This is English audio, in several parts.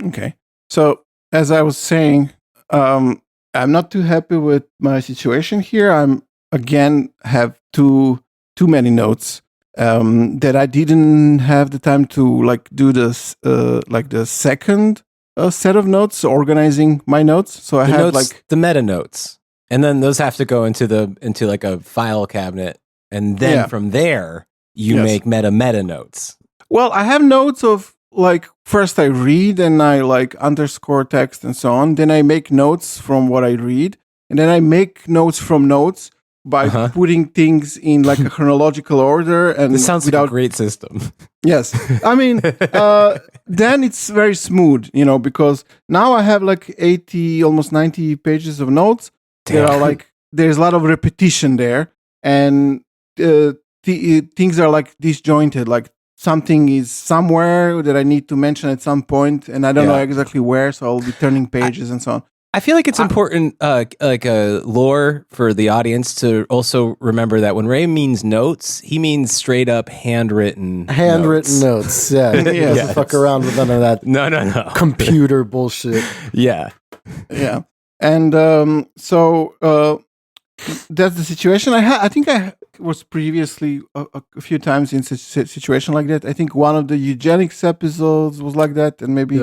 Okay. So as I was saying, I'm not too happy with my situation here. I'm again have too many notes that I didn't have the time to like do this like the second set of notes, organizing my notes. So I have like the meta notes, and then those have to go into like a file cabinet, and then from there you make meta notes. Well, I have notes of like first I read and I like underscore text and so on. Then I make notes from what I read, and then I make notes from notes by putting things in like a chronological order. And this sounds like a great system. Yes, I mean, then it's very smooth, because now I have like 80, almost 90 pages of notes. Damn. There are like there's a lot of repetition there, and things are like disjointed, like. Something is somewhere that I need to mention at some point, and I don't know exactly where, so I'll be turning pages and so on. I feel like it's important, like a lore for the audience to also remember that when Ray means notes, he means straight up handwritten notes. Yeah, yes. Fuck around with none of that. No, computer bullshit. Yeah. And so that's the situation. I think I was previously a few times in such a situation like that. I think one of the eugenics episodes was like that, and maybe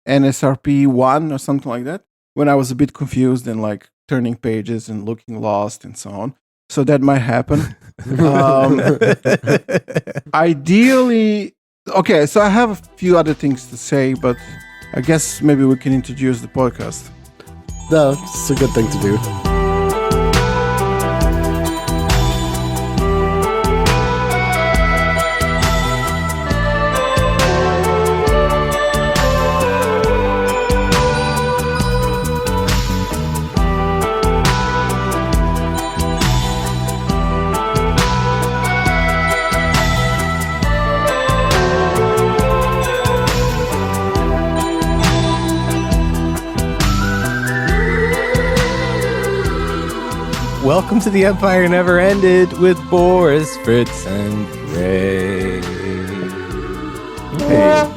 NSRP 1 or something like that, when I was a bit confused and like turning pages and looking lost and so on. So that might happen. Ideally, okay, so I have a few other things to say, but I guess maybe we can introduce the podcast. That's a good thing to do. Welcome to The Empire Never Ended with Boris, Fritz, and Ray. Hey.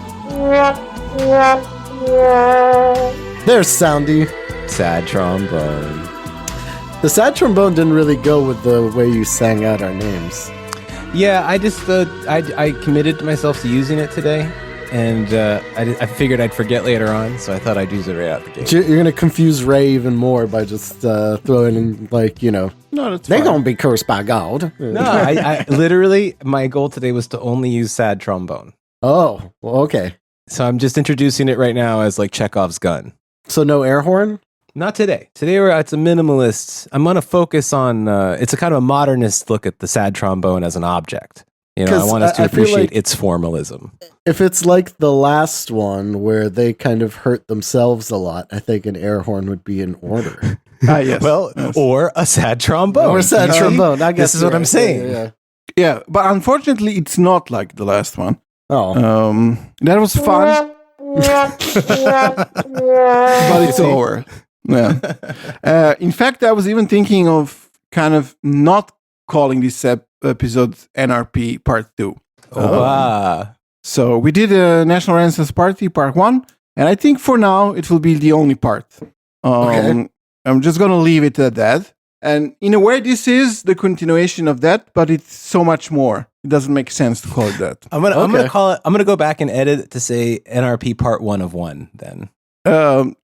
There's Soundy. Sad trombone. The sad trombone didn't really go with the way you sang out our names. Yeah, I just I committed myself to using it today. And I figured I'd forget later on, so I thought I'd use it right out the gate. You're going to confuse Ray even more by just throwing in, like, No, that's they're going to be cursed by God. No, I literally, my goal today was to only use sad trombone. Oh, well, okay. So I'm just introducing it right now as like Chekhov's gun. So no air horn? Not today. Today it's a minimalist. I'm going to focus on, it's a kind of a modernist look at the sad trombone as an object. I want us to appreciate its formalism. If it's like the last one where they kind of hurt themselves a lot, I think an air horn would be in order. Yes. Well, yes. Or a sad trombone. Or a sad trombone. I guess this is what I'm saying. Yeah, but unfortunately, it's not like the last one. Oh. That was fun. But it's over. Yeah. In fact, I was even thinking of kind of not calling this episode NRP Part 2. So we did a National Renaissance Party Part 1, and I think for now it will be the only part. Okay. I'm just going to leave it at that. And in a way, this is the continuation of that, but it's so much more. It doesn't make sense to call it that. I'm gonna call it. I'm gonna go back and edit it to say NRP Part 1 of 1. Then,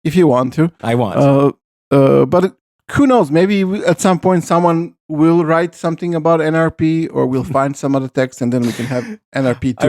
if you want to, I want. But who knows? Maybe at some point someone will write something about NRP, or we'll find some other text, and then we can have NRP 2.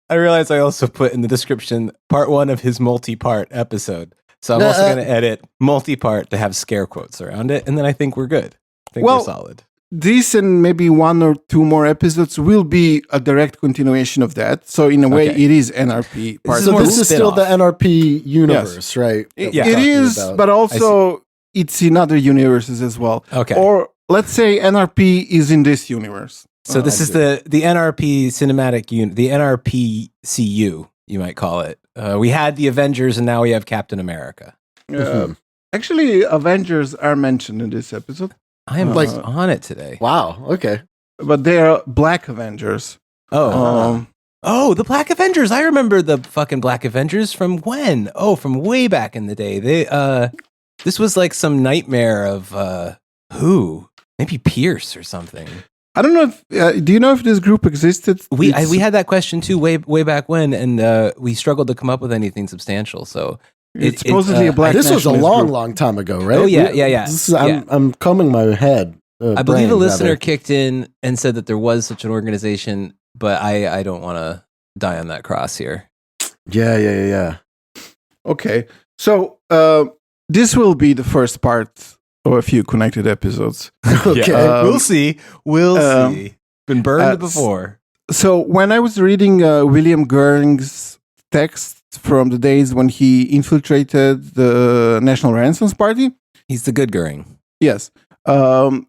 I realize I also put in the description Part 1 of his multi-part episode. So I'm also going to edit multi-part to have scare quotes around it, and then I think we're good. I think we're solid. This and maybe 1 or 2 more episodes will be a direct continuation of that. So in a way, it is NRP part 2. So this is still the NRP universe, right? It is, but also it's in other universes as well. Okay. Or let's say NRP is in this universe. So this is the NRP cinematic the NRPCU, you might call it. We had the Avengers, and now we have Captain America. Actually, Avengers are mentioned in this episode. I am on it today. Wow. Okay. But they are Black Avengers. Oh. Oh, the Black Avengers. I remember the fucking Black Avengers from when? Oh, from way back in the day. This was like some nightmare of who? Maybe Pierce or something. I don't know if do you know if this group existed? We had that question too way back when, and we struggled to come up with anything substantial. So it's supposedly a black. This was a nationalist long time ago, right? Oh yeah. I'm combing my head. I believe a listener kicked in and said that there was such an organization, but I don't want to die on that cross here. Yeah. Okay, so this will be the first part of a few connected episodes. Okay, we'll see. We'll see. Been burned before. So when I was reading William Goering's text from the days when he infiltrated the National Renaissance Party, he's the good Goering. Yes.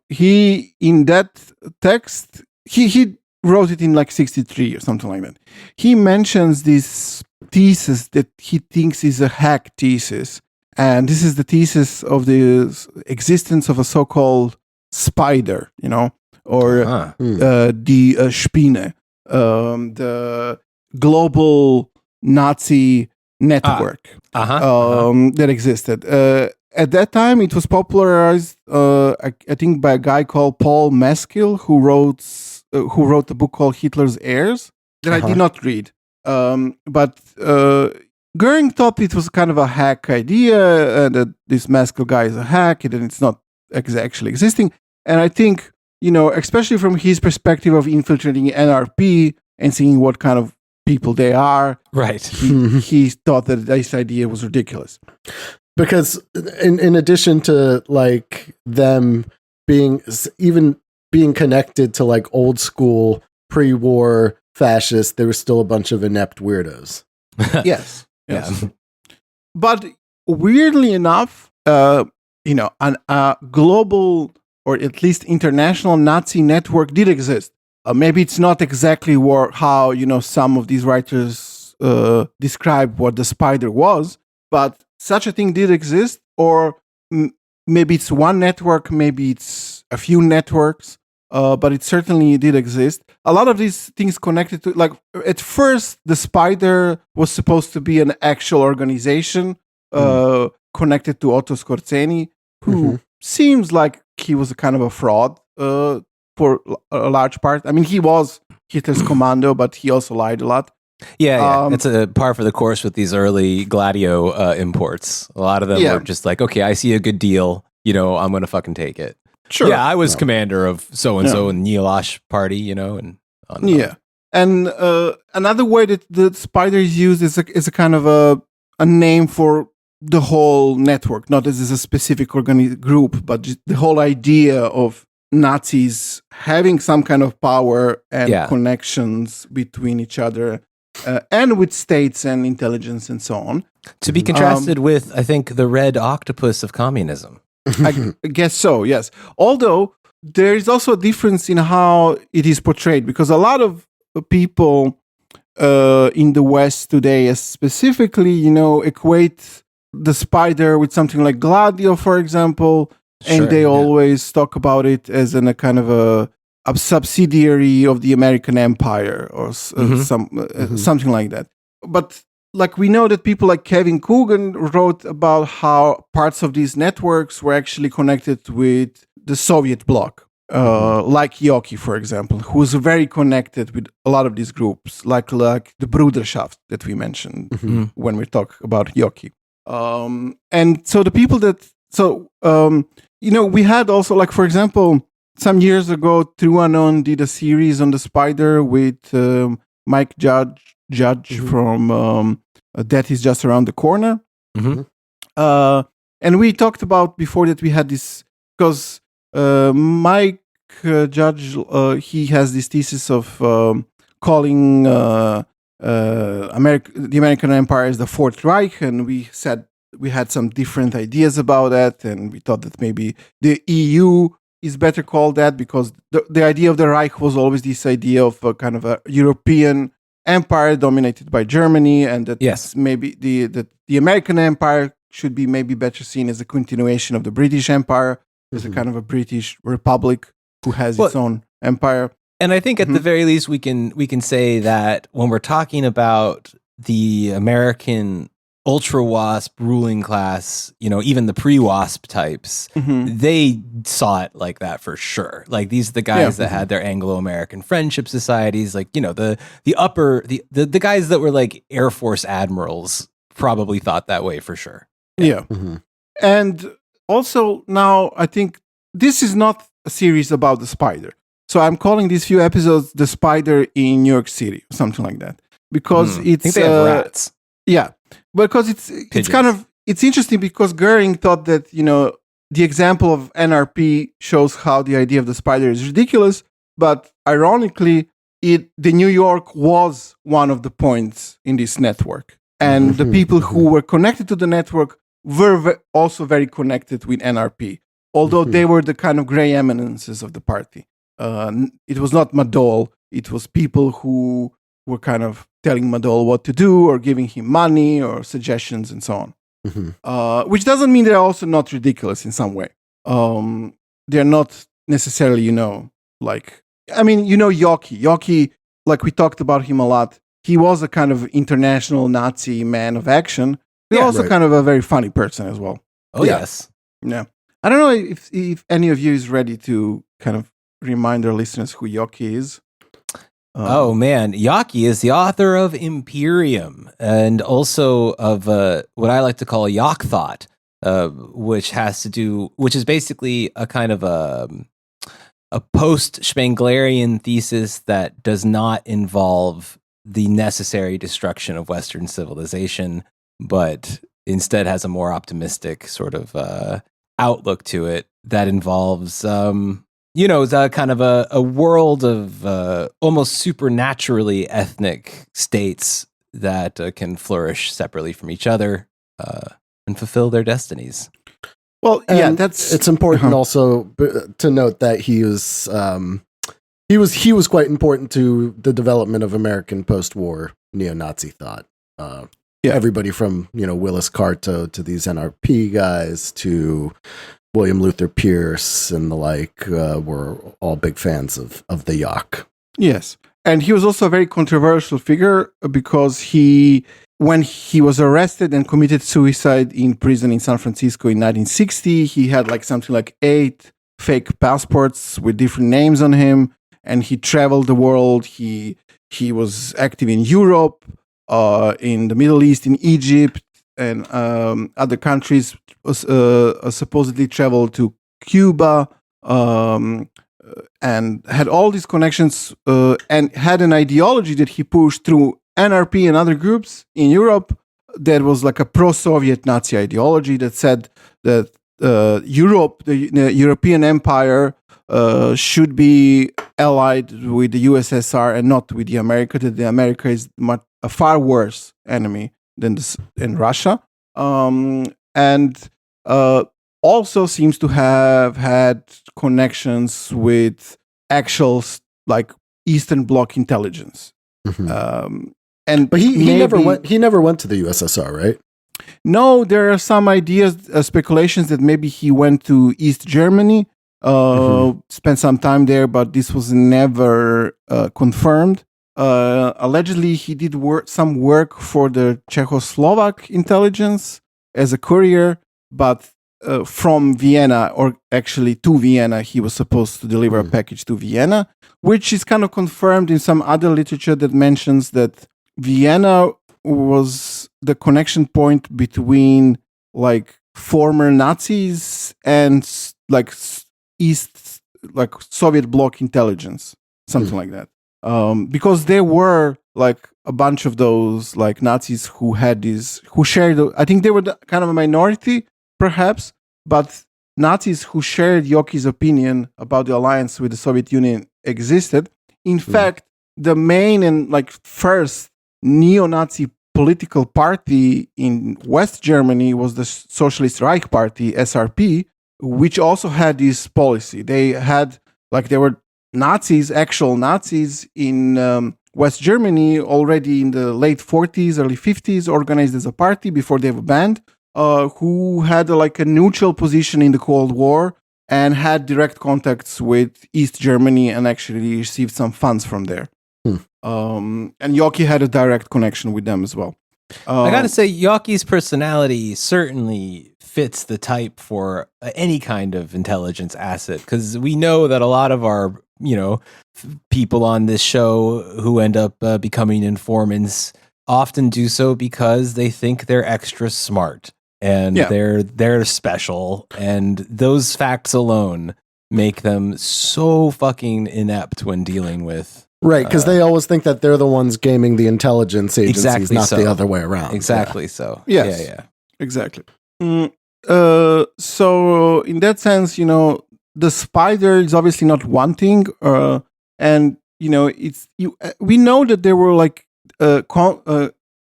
He in that text he wrote it in like 63 or something like that. He mentions this thesis that he thinks is a hack thesis, and this is the thesis of the existence of a so-called spider, or the Spinne, the global Nazi network that existed. At that time, it was popularized, I think, by a guy called Paul Maskell, who wrote a book called Hitler's Heirs that I did not read. But Goering thought it was kind of a hack idea, and that this Maskell guy is a hack, and it's not actually existing. And I think, especially from his perspective of infiltrating NRP and seeing what kind of people they are, right? He thought that this idea was ridiculous. Because in addition to like them being connected to like old school pre-war fascists, there were still a bunch of inept weirdos. Yes. But weirdly enough, a global or at least international Nazi network did exist. Maybe it's not exactly how some of these writers describe what the spider was, but such a thing did exist, or maybe it's one network, maybe it's a few networks, but it certainly did exist. A lot of these things connected to, like, at first, the Spider was supposed to be an actual organization connected to Otto Skorzeny, who seems like he was a kind of a fraud for a large part. I mean, he was Hitler's commando, but he also lied a lot. Yeah. It's a par for the course with these early Gladio imports. A lot of them were just like, okay, I see a good deal, I'm going to fucking take it. Sure. Yeah, I was commander of so-and-so in Nielash party, and on. Yeah. And another way that the spider is used is a kind of a name for the whole network, not as a specific group, but just the whole idea of Nazis having some kind of power and connections between each other. And with states and intelligence and so on. To be contrasted with, I think, the red octopus of communism. I guess so, yes. Although, there is also a difference in how it is portrayed, because a lot of people in the West today, specifically, equate the spider with something like Gladio, for example, and they always talk about it as a kind of a subsidiary of the American Empire or something like that. But like we know that people like Kevin Coogan wrote about how parts of these networks were actually connected with the Soviet bloc, like Yoki, for example, who was very connected with a lot of these groups, like the Bruderschaft that we mentioned when we talk about Yoki. And so the people we had also, like, for example, some years ago, TrueAnon did a series on the spider with Mike Judge from Death is Just Around the Corner. And we talked about before that we had this, because Mike Judge, he has this thesis of calling the American Empire as the Fourth Reich, and we said we had some different ideas about that, and we thought that maybe the EU is better called that, because the idea of the Reich was always this idea of a kind of a European empire dominated by Germany, and that maybe the American Empire should be maybe better seen as a continuation of the British Empire, as a kind of a British republic who has its own empire. And I think at the very least we can say that when we're talking about the American ultra WASP ruling class, even the pre-WASP types, they saw it like that for sure. Like these are the guys that had their Anglo-American friendship societies, like the guys that were like Air Force admirals probably thought that way for sure. Yeah. And also now I think this is not a series about the spider. So I'm calling these few episodes The Spider in New York City, or something like that. Because it's... I think they have rats. Yeah. Because it's kind of... It's interesting because Goering thought that, the example of NRP shows how the idea of the spider is ridiculous. But ironically, the New York was one of the points in this network. And the people who were connected to the network were also very connected with NRP. Although they were the kind of gray eminences of the party. It was not Madol. It was people who were kind of telling Madol what to do or giving him money or suggestions and so on. Which doesn't mean they're also not ridiculous in some way. They're not necessarily, like... I mean, Yoki. Yoki, like we talked about him a lot. He was a kind of international Nazi man of action. He's also kind of a very funny person as well. Oh, yes. Yeah. I don't know if any of you is ready to kind of remind our listeners who Yoki is. Oh man, Yoki is the author of Imperium and also of what I like to call Yok Thought, which is basically a kind of a post-Spenglerian thesis that does not involve the necessary destruction of Western civilization, but instead has a more optimistic sort of outlook to it that involves the kind of a world of almost supernaturally ethnic states that can flourish separately from each other and fulfill their destinies. Well, it's important also to note that he was quite important to the development of American post-war neo-Nazi thought. Everybody from Willis Carto to these NRP guys to William Luther Pierce and the like were all big fans of the Yok. Yes. And he was also a very controversial figure because when he was arrested and committed suicide in prison in San Francisco in 1960, he had something like 8 fake passports with different names on him. And he traveled the world. He was active in Europe, in the Middle East, in Egypt, and other countries. Supposedly traveled to Cuba and had all these connections and had an ideology that he pushed through NRP and other groups in Europe that was like a pro-Soviet Nazi ideology that said that Europe, the European Empire, should be allied with the USSR and not with the America, that the America is a far worse enemy than Russia. And also seems to have had connections with actual Eastern Bloc intelligence. But he never went to the USSR, right? No, there are some ideas, speculations that maybe he went to East Germany, spent some time there, but this was never confirmed. Allegedly, he did some work for the Czechoslovak intelligence as a courier, but from Vienna, or actually to Vienna, he was supposed to deliver a package to Vienna, which is kind of confirmed in some other literature that mentions that Vienna was the connection point between former Nazis and East, Soviet Bloc intelligence, something like that. Because there were a bunch of those Nazis who shared. I think they were kind of a minority, perhaps, but Nazis who shared Yoki's opinion about the alliance with the Soviet Union existed. In fact, the main and first neo-Nazi political party in West Germany was the Socialist Reich Party, SRP, which also had this policy. They had there were Nazis, actual Nazis in West Germany already in the late 40s, early 50s, organized as a party before they were banned, who had a neutral position in the Cold War, and had direct contacts with East Germany and actually received some funds from there. And Yoki had a direct connection with them as well. I gotta say, Yoki's personality certainly fits the type for any kind of intelligence asset, because we know that a lot of our, people on this show who end up becoming informants often do so because they think they're extra smart and they're special, and those facts alone make them so fucking inept when dealing with. Right, because they always think that they're the ones gaming the intelligence agencies, exactly not so. the other way around. Exactly so. Yes. Yeah. Exactly. So in that sense, the spider is obviously not one thing, and it's we know that there were like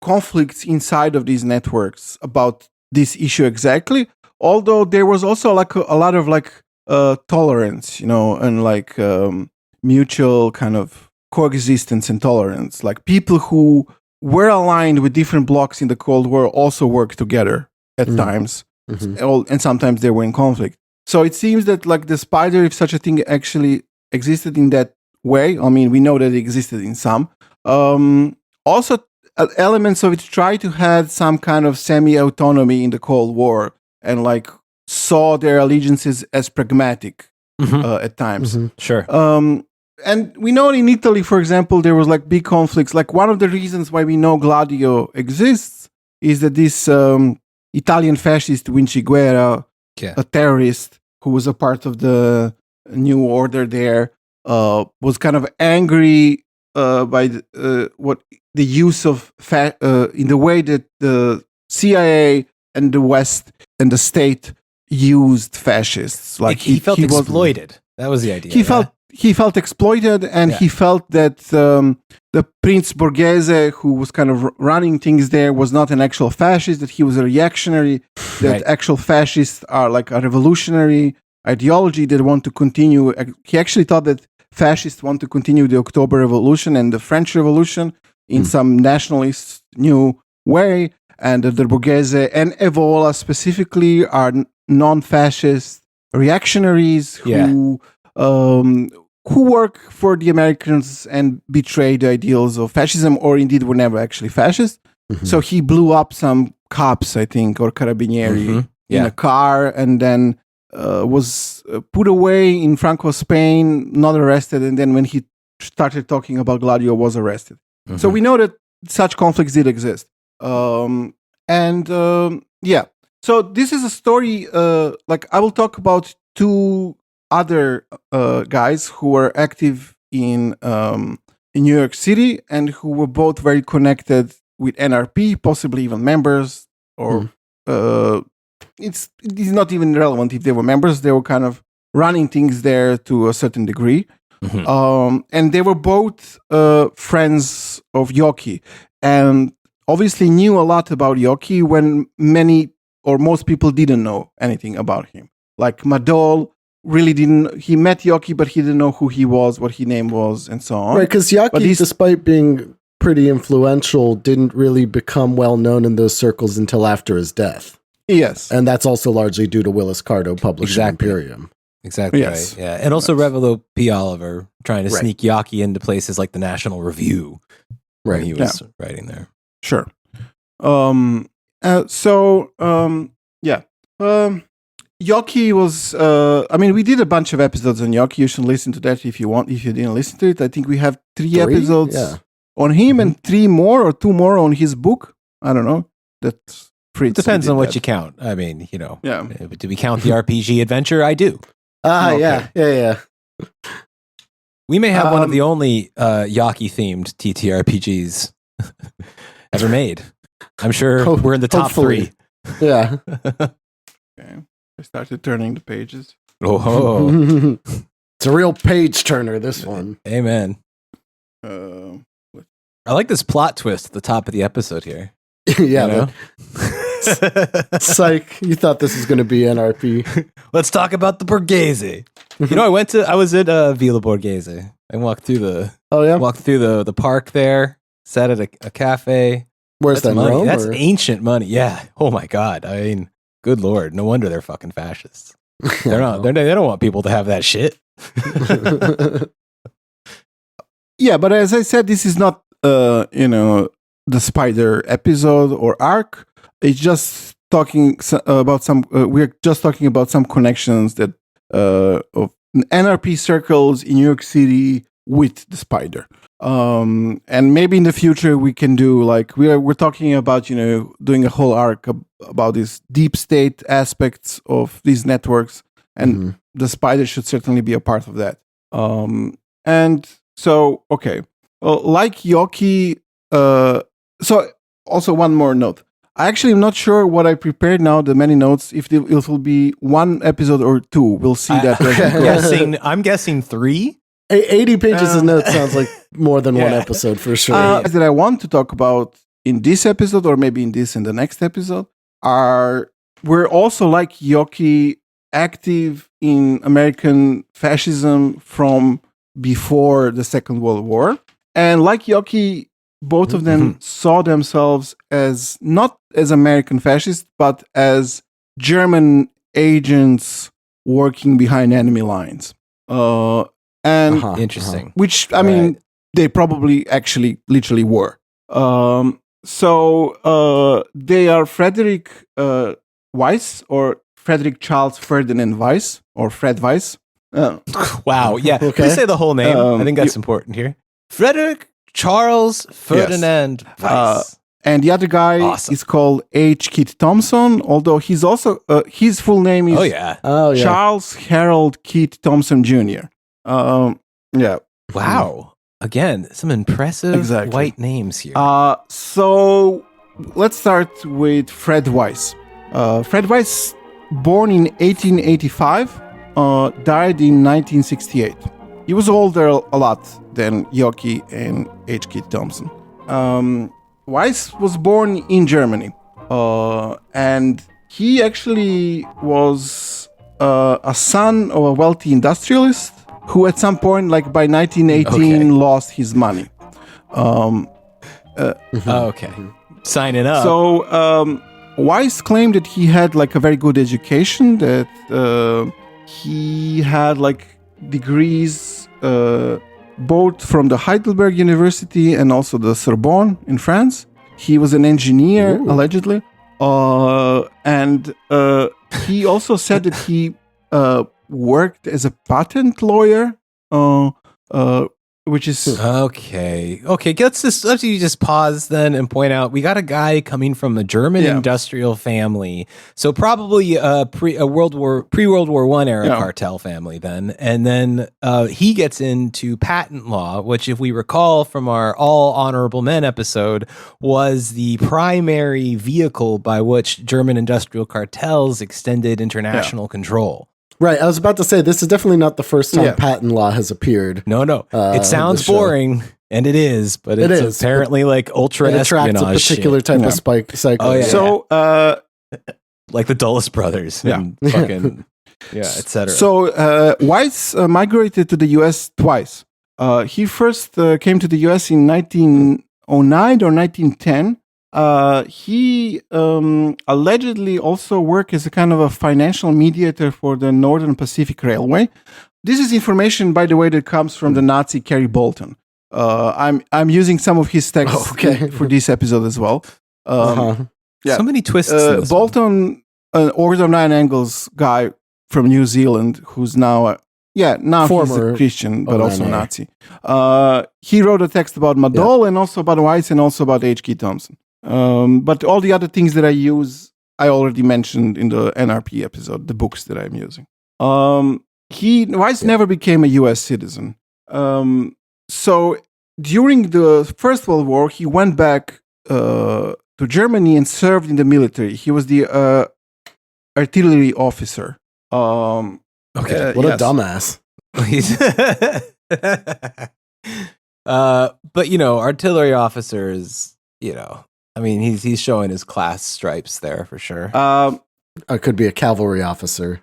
conflicts inside of these networks about this issue exactly. Although there was also like a lot of like tolerance, and like mutual kind of coexistence and tolerance. Like people who were aligned with different blocks in the Cold War also worked together at times, and sometimes they were in conflict. So it seems that like the spider, if such a thing actually existed in that way, I mean, we know that it existed in some. Also, elements of it try to have some kind of semi-autonomy in the Cold War and like saw their allegiances as pragmatic at times. Sure. And we know in Italy, for example, there was like big conflicts. Like one of the reasons why we know Gladio exists is that this Italian fascist Vinci Guerra, a terrorist who was a part of the new order there, was kind of angry by the use of in the way that the CIA and the West and the state used fascists. Like he felt exploited. That was the idea. He felt exploited, and he felt that the Prince Borghese, who was kind of running things there, was not an actual fascist, that he was a reactionary, that actual fascists are like a revolutionary ideology that want to continue. He actually thought that fascists want to continue the October Revolution and the French Revolution in some nationalist new way, and that the Borghese and Evola specifically are non-fascist reactionaries who work for the Americans and betray the ideals of fascism, or indeed were never actually fascist. So he blew up some cops, I think, or carabinieri in a car, and then was put away in Franco, Spain, not arrested, and then when he started talking about Gladio, was arrested. So we know that such conflicts did exist. So this is a story, like I will talk about two other guys who were active in New York City and who were both very connected with NRP, possibly even members, or it's not even relevant if they were members. They were kind of running things there to a certain degree. And they were both friends of Yoki, and obviously knew a lot about Yoki when many or most people didn't know anything about him. Like Madol really didn't. He met Yoki, but he didn't know who he was, what his name was, and so on. Right, because Yoki, despite being pretty influential, didn't really become well known in those circles until after his death. Yes, and that's also largely due to Willis Carto publishing Imperium. Exactly. Yes. Right. Yeah, and also Revelo P. Oliver trying to sneak Yoki into places like the National Review, when he was writing there. Sure. Yoki was. I mean, we did a bunch of episodes on Yoki. You should listen to that if you want. If you didn't listen to it, I think we have three episodes on him and 2 more on his book. I don't know. That's It depends on what you count. I mean, Yeah. Do we count the RPG adventure? I do. Yeah. We may have one of the only Yoki themed TTRPGs ever made. I'm sure we're in the top 3. Yeah. Okay. I started turning the pages. Oh, it's a real page turner, this one. Amen. I like this plot twist at the top of the episode here. Yeah. Psych, you thought this was going to be NRP. Let's talk about the Borghese. I was at Villa Borghese. I walked through the park there, sat at a cafe. Where's that, money? Rome? That's ancient money. Yeah. Oh my God. I mean, good Lord. No wonder they're fucking fascists. They don't want people to have that shit. Yeah, but as I said, this is not the Spider episode or arc. It's just talking about some. We're just talking about some connections that of NRP circles in New York City with the Spider. And maybe in the future we can do like we're talking about doing a whole arc about these deep state aspects of these networks, and the Spider should certainly be a part of that. And so okay, like Yoki. So also one more note. I actually am not sure what I prepared now, the many notes, if it will be one episode or two. We'll see that. I'm guessing 3. 80 pages of notes sounds like more than one episode for sure. That I want to talk about in this episode, or maybe in the next episode, we're also like Yoki active in American fascism from before the Second World War. And like Yoki, both of them saw themselves as not as American fascists, but as German agents working behind enemy lines. And interesting. Which, I mean, they probably actually literally were. So they are Frederick Weiss, or Frederick Charles Ferdinand Weiss, or Fred Weiss. Wow, yeah. Please say the whole name. I think that's important here. Frederick Charles Ferdinand Weiss. And the other guy is called H. Kit Thompson, although he's also, his full name is Charles Harold Kit Thompson Jr. Wow. Again, some impressive white names here. So let's start with Fred Weiss. Fred Weiss, born in 1885, died in 1968. He was older a lot than Yoki and H. Kit Thompson. Weiss was born in Germany, and he actually was a son of a wealthy industrialist who at some point, like by 1918, lost his money. Okay. Sign it up. So Weiss claimed that he had like a very good education, that he had like degrees both from the Heidelberg University and also the Sorbonne in France. He was an engineer, allegedly. And he also said that he worked as a patent lawyer, which is okay. Let's just pause then and point out we got a guy coming from a German industrial family, so probably pre-World War I era cartel family then, and then he gets into patent law, which, if we recall from our All Honorable Men episode, was the primary vehicle by which German industrial cartels extended international control. Right, I was about to say, this is definitely not the first time patent law has appeared. No. It sounds boring, and it is, but it's apparently like ultra espionage. It attracts a particular type of psycho. Oh, yeah. So, like the Dulles brothers, and fucking, etc. So, Weiss migrated to the U.S. twice. He first came to the U.S. in 1909 or 1910. He allegedly also worked as a kind of a financial mediator for the Northern Pacific Railway. This is information, by the way, that comes from the Nazi Kerry Bolton. I'm using some of his texts for this episode as well. So many twists. Bolton, an Order of Nine Angles guy from New Zealand, who's now former he's a Christian, but also Nazi. He wrote a text about Madol and also about Weiss and also about H. Kit Thompson. But all the other things that I use, I already mentioned in the NRP episode, the books that I'm using. Weiss never became a U.S. citizen. So during the First World War, he went back to Germany and served in the military. He was the artillery officer. What a dumbass. But artillery officers, I mean, he's showing his class stripes there for sure. It could be a cavalry officer.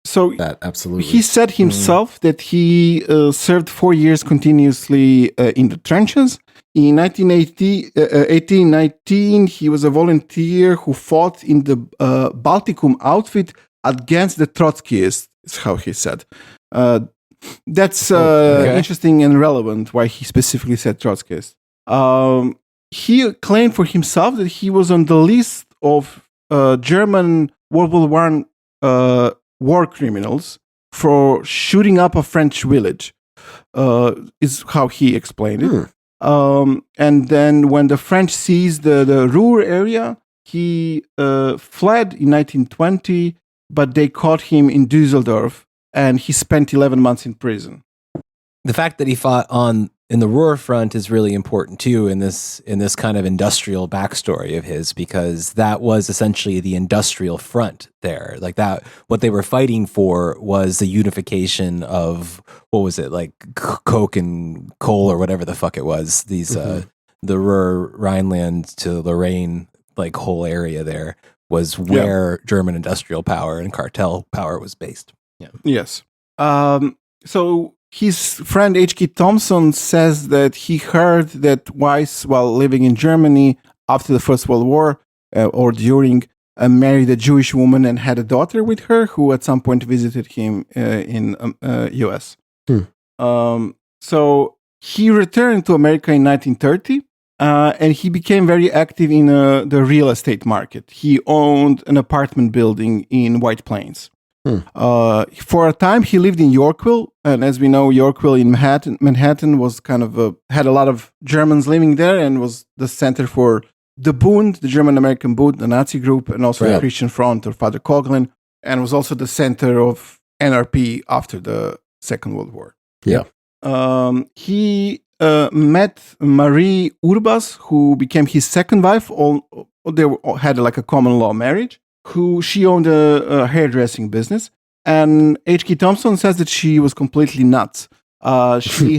So that absolutely. He said himself that he served 4 years continuously in the trenches. In 1819, he was a volunteer who fought in the Balticum outfit against the Trotskyists, is how he said. That's interesting and relevant why he specifically said Trotskyist. He claimed for himself that he was on the list of German World War I war criminals for shooting up a French village, is how he explained it. And then when the French seized the Ruhr area, he fled in 1920, but they caught him in Düsseldorf, and he spent 11 months in prison. The fact that he fought in the Ruhr front is really important too in this kind of industrial backstory of his, because that was essentially the industrial front there. Like that, what they were fighting for was the unification of, what was it, like coke and coal or whatever the fuck it was. These the Ruhr, Rhineland to Lorraine, like whole area there was where German industrial power and cartel power was based. Yeah. Yes. So his friend H.K. Thompson says that he heard that Weiss, while living in Germany after the First World War or during, married a Jewish woman and had a daughter with her, who at some point visited him in U.S. So he returned to America in 1930, and he became very active in the real estate market. He owned an apartment building in White Plains. For a time, he lived in Yorkville, and as we know, Yorkville in Manhattan was kind of had a lot of Germans living there, and was the center for the Bund, the German-American Bund, the Nazi group, and also the Christian Front or Father Coughlin, and was also the center of NRP after the Second World War. Yeah. He met Marie Urbas, who became his second wife. They had like a common law marriage. She owned a hairdressing business, and H.K. Thompson says that she was completely nuts. She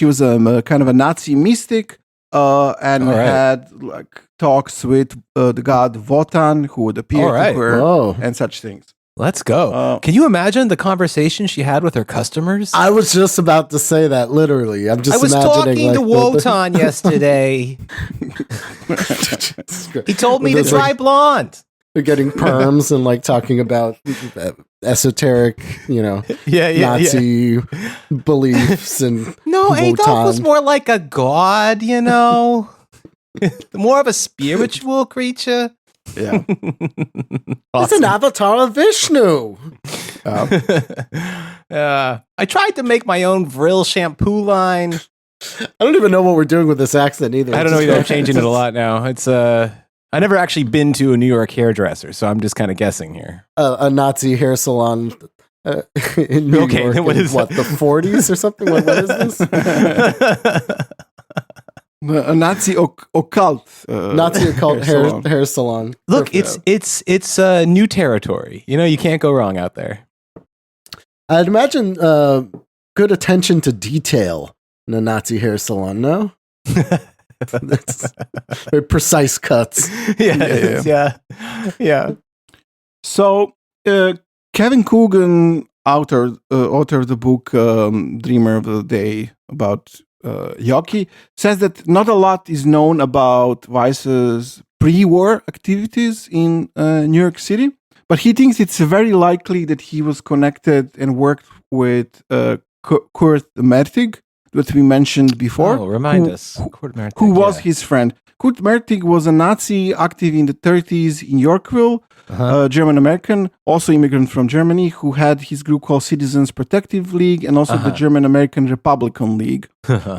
was a kind of a Nazi mystic, and had like talks with the god Wotan, who would appear to her, and such things. Let's go. Can you imagine the conversation she had with her customers? I was just about to say that, literally. I was talking to Wotan yesterday. He told me to try blonde. They're getting perms and like talking about esoteric, Nazi beliefs and no, Adolf was more like a god, more of a spiritual creature. Yeah, It's an avatar of Vishnu. I tried to make my own Vril shampoo line. I don't even know what we're doing with this accent either. I don't know either. I'm changing it a lot now. It's I never actually been to a New York hairdresser, so I'm just kind of guessing here. A Nazi hair salon in New York in the 40s or something? What is this? A Nazi occult. Nazi occult hair salon. Look, it's new territory. You can't go wrong out there. I'd imagine good attention to detail in a Nazi hair salon, no? That's very precise cuts. Yeah. So Kevin Coogan, author of the book Dreamer of the Day about Yockey, says that not a lot is known about Weiss's pre-war activities in New York City, but he thinks it's very likely that he was connected and worked with Kurt Mertig, that we mentioned before. Oh, remind us. Kurt Mertig, who was his friend. Kurt Mertig was a Nazi active in the 30s in Yorkville, German-American, also immigrant from Germany, who had his group called Citizens Protective League and also the German-American Republican League.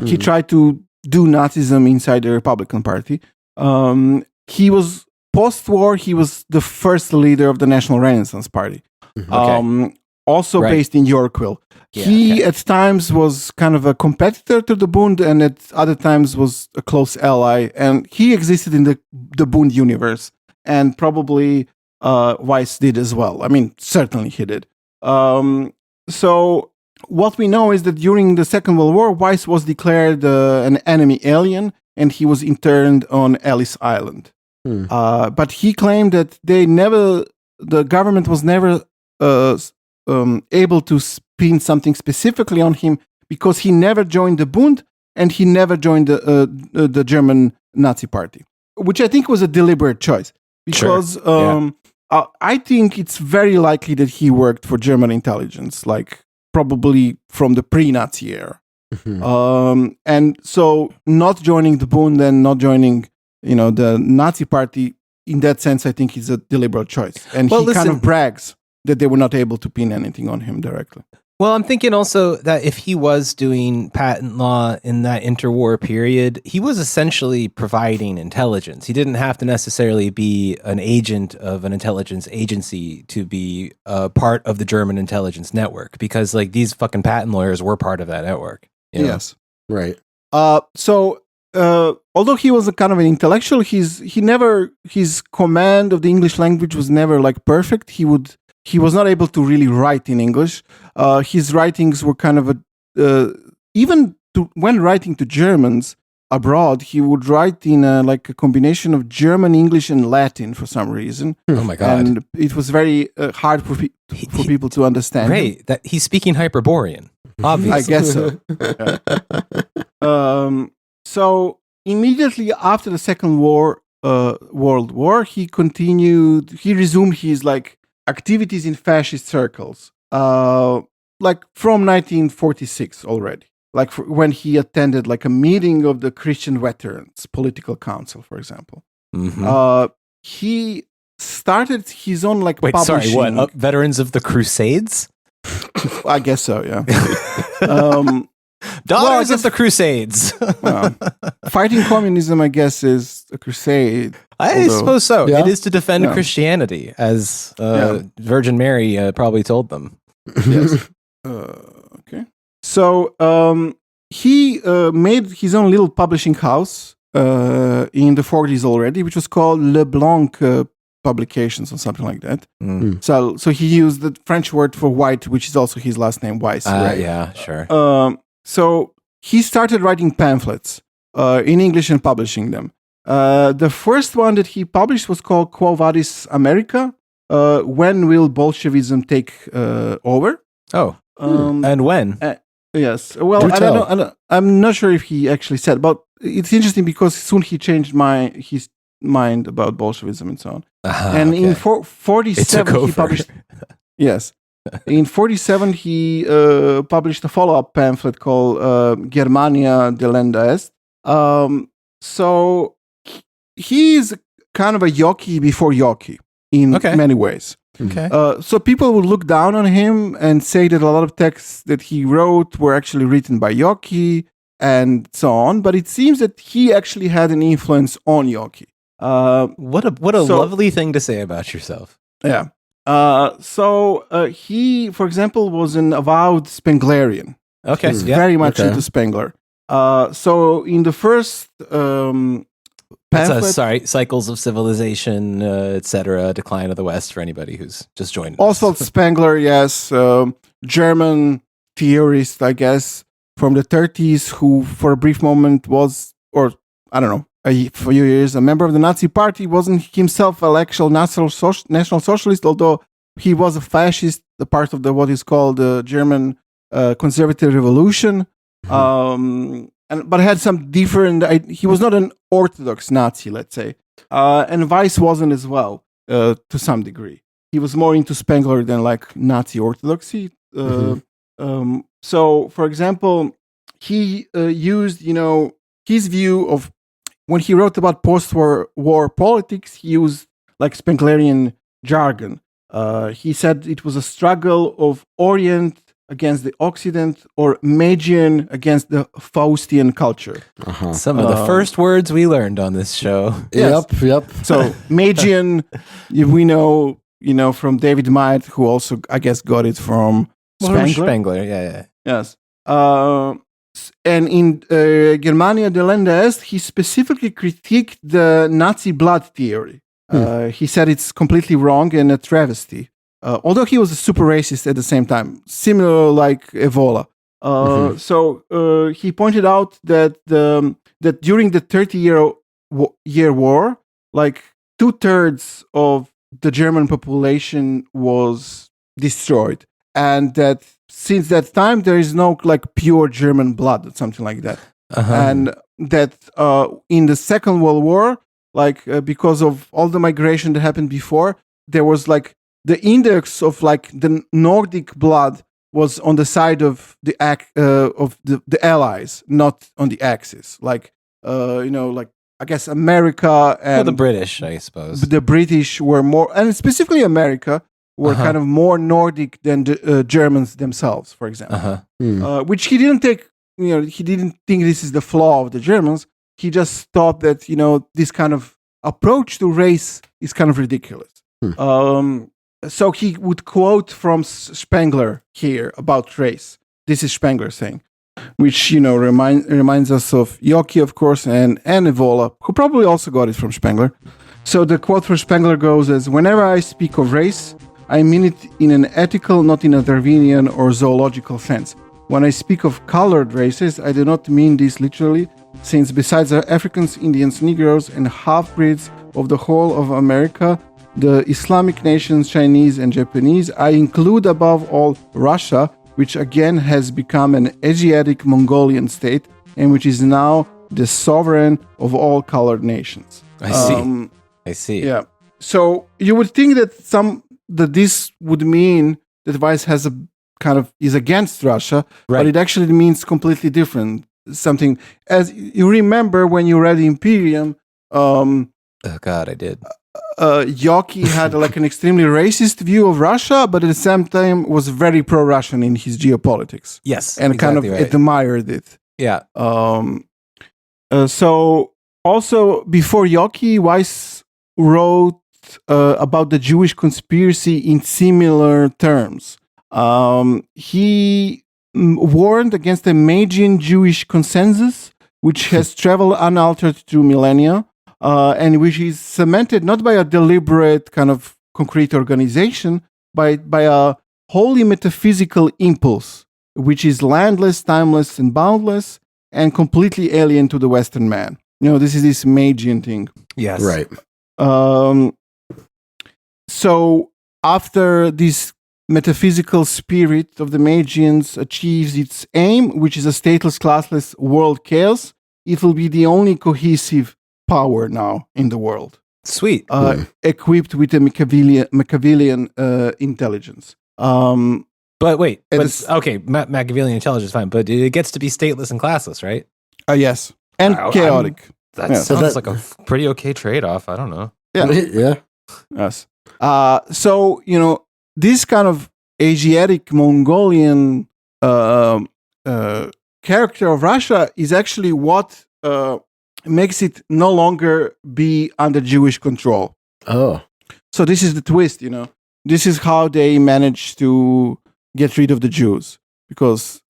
He tried to do Nazism inside the Republican Party. He was, post-war, he was the first leader of the National Renaissance Party. Also based in Yorkville. He at times was kind of a competitor to the Bund, and at other times was a close ally. And he existed in the Bund universe, and probably Weiss did as well. I mean, certainly he did. So what we know is that during the Second World War, Weiss was declared an enemy alien, and he was interned on Ellis Island. But he claimed that the government was never able to spin something specifically on him because he never joined the Bund and he never joined the German Nazi Party, which I think was a deliberate choice because I think it's very likely that he worked for German intelligence, like probably from the pre-Nazi era. And so not joining the Bund and not joining, the Nazi party, in that sense, I think is a deliberate choice. And he kind of brags that they were not able to pin anything on him directly. Well, I'm thinking also that if he was doing patent law in that interwar period, he was essentially providing intelligence. He didn't have to necessarily be an agent of an intelligence agency to be a part of the German intelligence network, because like these fucking patent lawyers were part of that network. Yes. Right. So although he was a kind of an intellectual, his command of the English language was never like perfect. He was not able to really write in English. His writings were kind of when writing to Germans abroad, he would write in a combination of German, English, and Latin for some reason. Oh my God! And it was very hard for people to understand. Right, that he's speaking Hyperborean. Obviously, I guess so. So immediately after the Second World War, he resumed his activities in fascist circles, from 1946 already. When he attended a meeting of the Christian Veterans Political Council, for example. Mm-hmm. He started his own Wait, publishing. sorry, what? Veterans of the Crusades? I guess so, yeah. Daughters of the Crusades. Fighting communism, I guess, is a crusade. I suppose so. Yeah. It is to defend Christianity, as Virgin Mary probably told them. Yes. Okay. So he made his own little publishing house in the 40s already, which was called Leblanc Publications or something like that. Mm. So he used the French word for white, which is also his last name, Weiss. Right? Yeah, sure. So he started writing pamphlets in English and publishing them. The first one that he published was called Quo Vadis America? When Will Bolshevism Take Over? Oh, and when? Yes. Well, I don't know. I'm not sure if he actually said, but it's interesting because soon he changed his mind about Bolshevism and so on. And in 47, he published... Yes. In 47, he published a follow-up pamphlet called Germania de Lenda Est. So he is kind of a Yoki before Yoki in many ways. Okay. So people would look down on him and say that a lot of texts that he wrote were actually written by Yoki and so on. But it seems that he actually had an influence on Yoki. What a lovely thing to say about yourself. Yeah. So he, for example, was an avowed Spenglerian. Okay. He's very much into Spengler. So in the first pamphlet, Cycles of Civilization, etc., Decline of the West, for anybody who's just joined us. Oswald Spengler, yes, German theorist, I guess, from the 30s, who for a brief moment was, or I don't know, a few years, a member of the Nazi Party, wasn't himself an actual National Socialist, although he was a fascist, a part of what is called the German Conservative Revolution. But had some different. He was not an orthodox Nazi, let's say, and Weiss wasn't as well to some degree. He was more into Spengler than Nazi orthodoxy. So, for example, he used his view of when he wrote about post-war politics. He used Spenglerian jargon. He said it was a struggle of Orient against the Occident, or Magian against the Faustian culture. Some of the first words we learned on this show. Yes. Yep. So Magian, we know, from David Mead, who also, I guess, got it from Spengler. Yeah. Yes. And in Germania de Lenda Est, he specifically critiqued the Nazi blood theory. He said it's completely wrong and a travesty. Although he was a super racist at the same time, similar like Evola. So he pointed out that that during the 30-year war, 2/3 of the German population was destroyed, and that since that time there is no pure German blood or something like that, and that in the Second World War, because of all the migration that happened before, there was like the index of like the Nordic blood was on the side of the Allies, not on the Axis. Like like I guess America and the British, I suppose. the British were more, and specifically America were kind of more Nordic than the Germans themselves, for example. Which he didn't take. He didn't think this is the flaw of the Germans. He just thought that this kind of approach to race is kind of ridiculous. So he would quote from Spengler here about race. This is Spengler saying, which reminds us of Yockey, of course, and Evola, who probably also got it from Spengler. So the quote from Spengler goes as, "Whenever I speak of race, I mean it in an ethical, not in a Darwinian or zoological sense. When I speak of colored races, I do not mean this literally, since besides the Africans, Indians, Negroes, and half-breeds of the whole of America, the Islamic nations, Chinese and Japanese, I include above all Russia, which again has become an Asiatic Mongolian state, and which is now the sovereign of all colored nations." I see. Yeah. So you would think that this would mean that Weiss has a kind of is against Russia, but it actually means completely different. Something, as you remember when you read Imperium. Oh God, I did. Yockey had like an extremely racist view of Russia, but at the same time was very pro-Russian in his geopolitics. Yes, and kind of admired it. Yeah. So also before Yockey, Weiss wrote about the Jewish conspiracy in similar terms. He warned against the Magian Jewish consensus, which has traveled unaltered through millennia. And which is cemented not by a deliberate kind of concrete organization, but by a wholly metaphysical impulse, which is landless, timeless, and boundless, and completely alien to the Western man. This is this Magian thing. Yes. Right. So after this metaphysical spirit of the Magians achieves its aim, which is a stateless, classless world chaos, it will be the only cohesive power now in the world. Sweet. Equipped with a Machiavellian intelligence. But wait, Machiavellian intelligence, fine, but it gets to be stateless and classless, right? Yes. And chaotic. That sounds like a pretty okay trade-off. I don't know. Yeah. Yeah. Yes. So, this kind of Asiatic Mongolian character of Russia is actually what makes it no longer be under Jewish control. Oh. So this is the twist, This is how they managed to get rid of the Jews. Because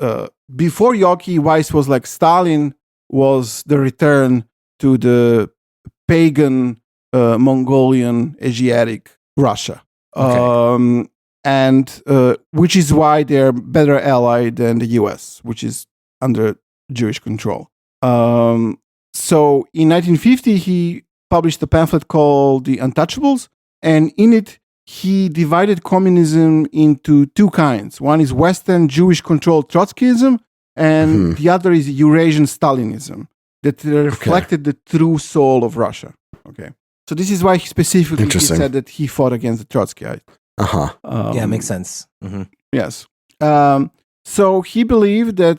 before Yockey, Weiss was like Stalin was the return to the pagan Mongolian Asiatic Russia. Okay. And which is why they're better ally than the US, which is under Jewish control. So in 1950, he published a pamphlet called The Untouchables, and in it, he divided communism into two kinds. One is Western Jewish-controlled Trotskyism, and the other is Eurasian Stalinism, that reflected the true soul of Russia. Okay, so this is why he specifically said that he fought against the Trotskyites. Yeah, makes sense. Mm-hmm. Yes. So he believed that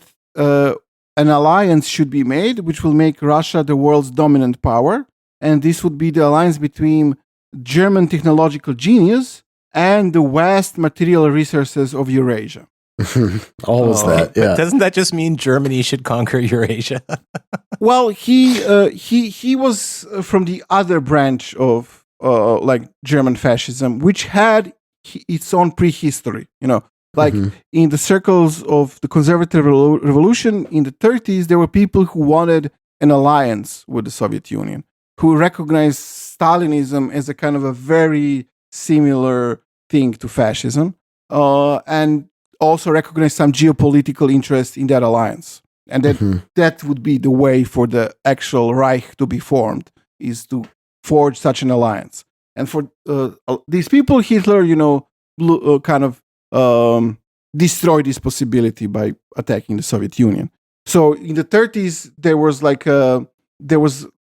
an alliance should be made, which will make Russia the world's dominant power. And this would be the alliance between German technological genius and the vast material resources of Eurasia. Always that, yeah. But doesn't that just mean Germany should conquer Eurasia? Well, he was from the other branch of like German fascism, which had its own prehistory, Like in the circles of the conservative revolution in the 30s, there were people who wanted an alliance with the Soviet Union, who recognized Stalinism as a kind of a very similar thing to fascism, and also recognized some geopolitical interest in that alliance. And that would be the way for the actual Reich to be formed, is to forge such an alliance. And for these people, Hitler, kind of destroyed this possibility by attacking the Soviet Union. So in the 30s,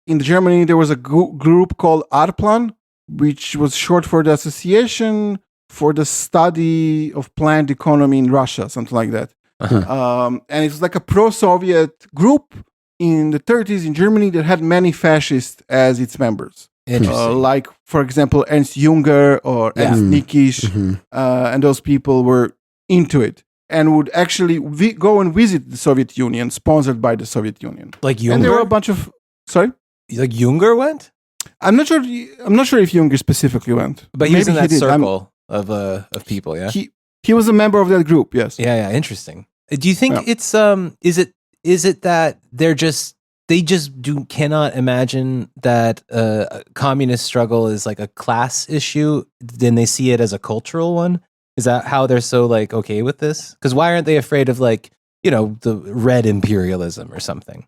in Germany, there was a group called Arplan, which was short for the Association for the Study of Planned Economy in Russia, something like that. And it was like a pro-Soviet group in the 30s in Germany that had many fascists as its members. Like, for example, Ernst Junger or Ernst Nikisch, and those people were into it and would actually go and visit the Soviet Union, sponsored by the Soviet Union. Like Junger? And there were a bunch of... Sorry? Like Junger went? I'm not sure if Junger specifically went. But he was in that circle of people, yeah? He was a member of that group, yes. Yeah, interesting. Do you think it's is it that they just cannot imagine that a communist struggle is like a class issue, then they see it as a cultural one? Is that how they're so like okay with this? Because why aren't they afraid of like, you know, the red imperialism or something?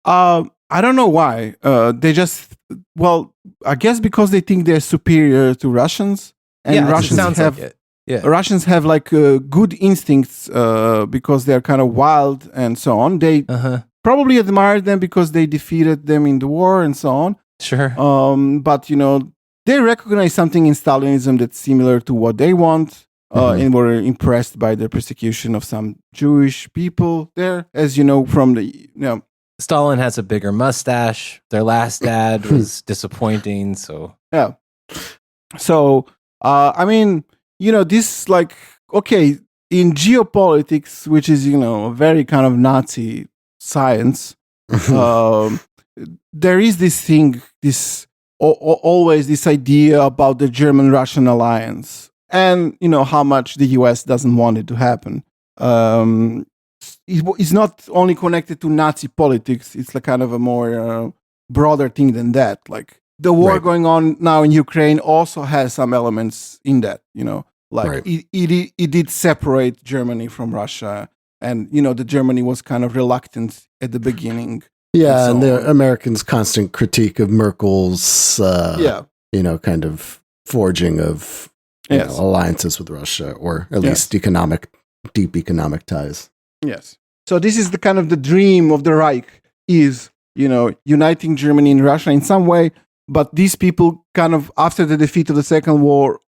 I don't know why. They just, well, I guess because they think they're superior to Russians, and Russians have like it. Yeah. Russians have like good instincts because they're kind of wild and so on. They probably admire them because they defeated them in the war and so on. Sure. But you know, they recognize something in Stalinism that's similar to what they want, and were impressed by the persecution of some Jewish people there, as you know from the Stalin has a bigger mustache. Their last dad was disappointing. So yeah. So I mean, you know, this like okay in geopolitics, which is a very kind of Nazi science. There is this thing, always this idea about the German-Russian alliance, and how much the U.S. doesn't want it to happen. It's not only connected to Nazi politics; it's like kind of a more broader thing than that. Like the war going on now in Ukraine also has some elements in that. It did separate Germany from Russia, and the Germany was kind of reluctant at the beginning. Yeah, and the Americans' constant critique of Merkel's, kind of forging of alliances with Russia, or at least deep economic ties. Yes. So this is the kind of the dream of the Reich is, uniting Germany and Russia in some way. But these people kind of, after the defeat of the Second War,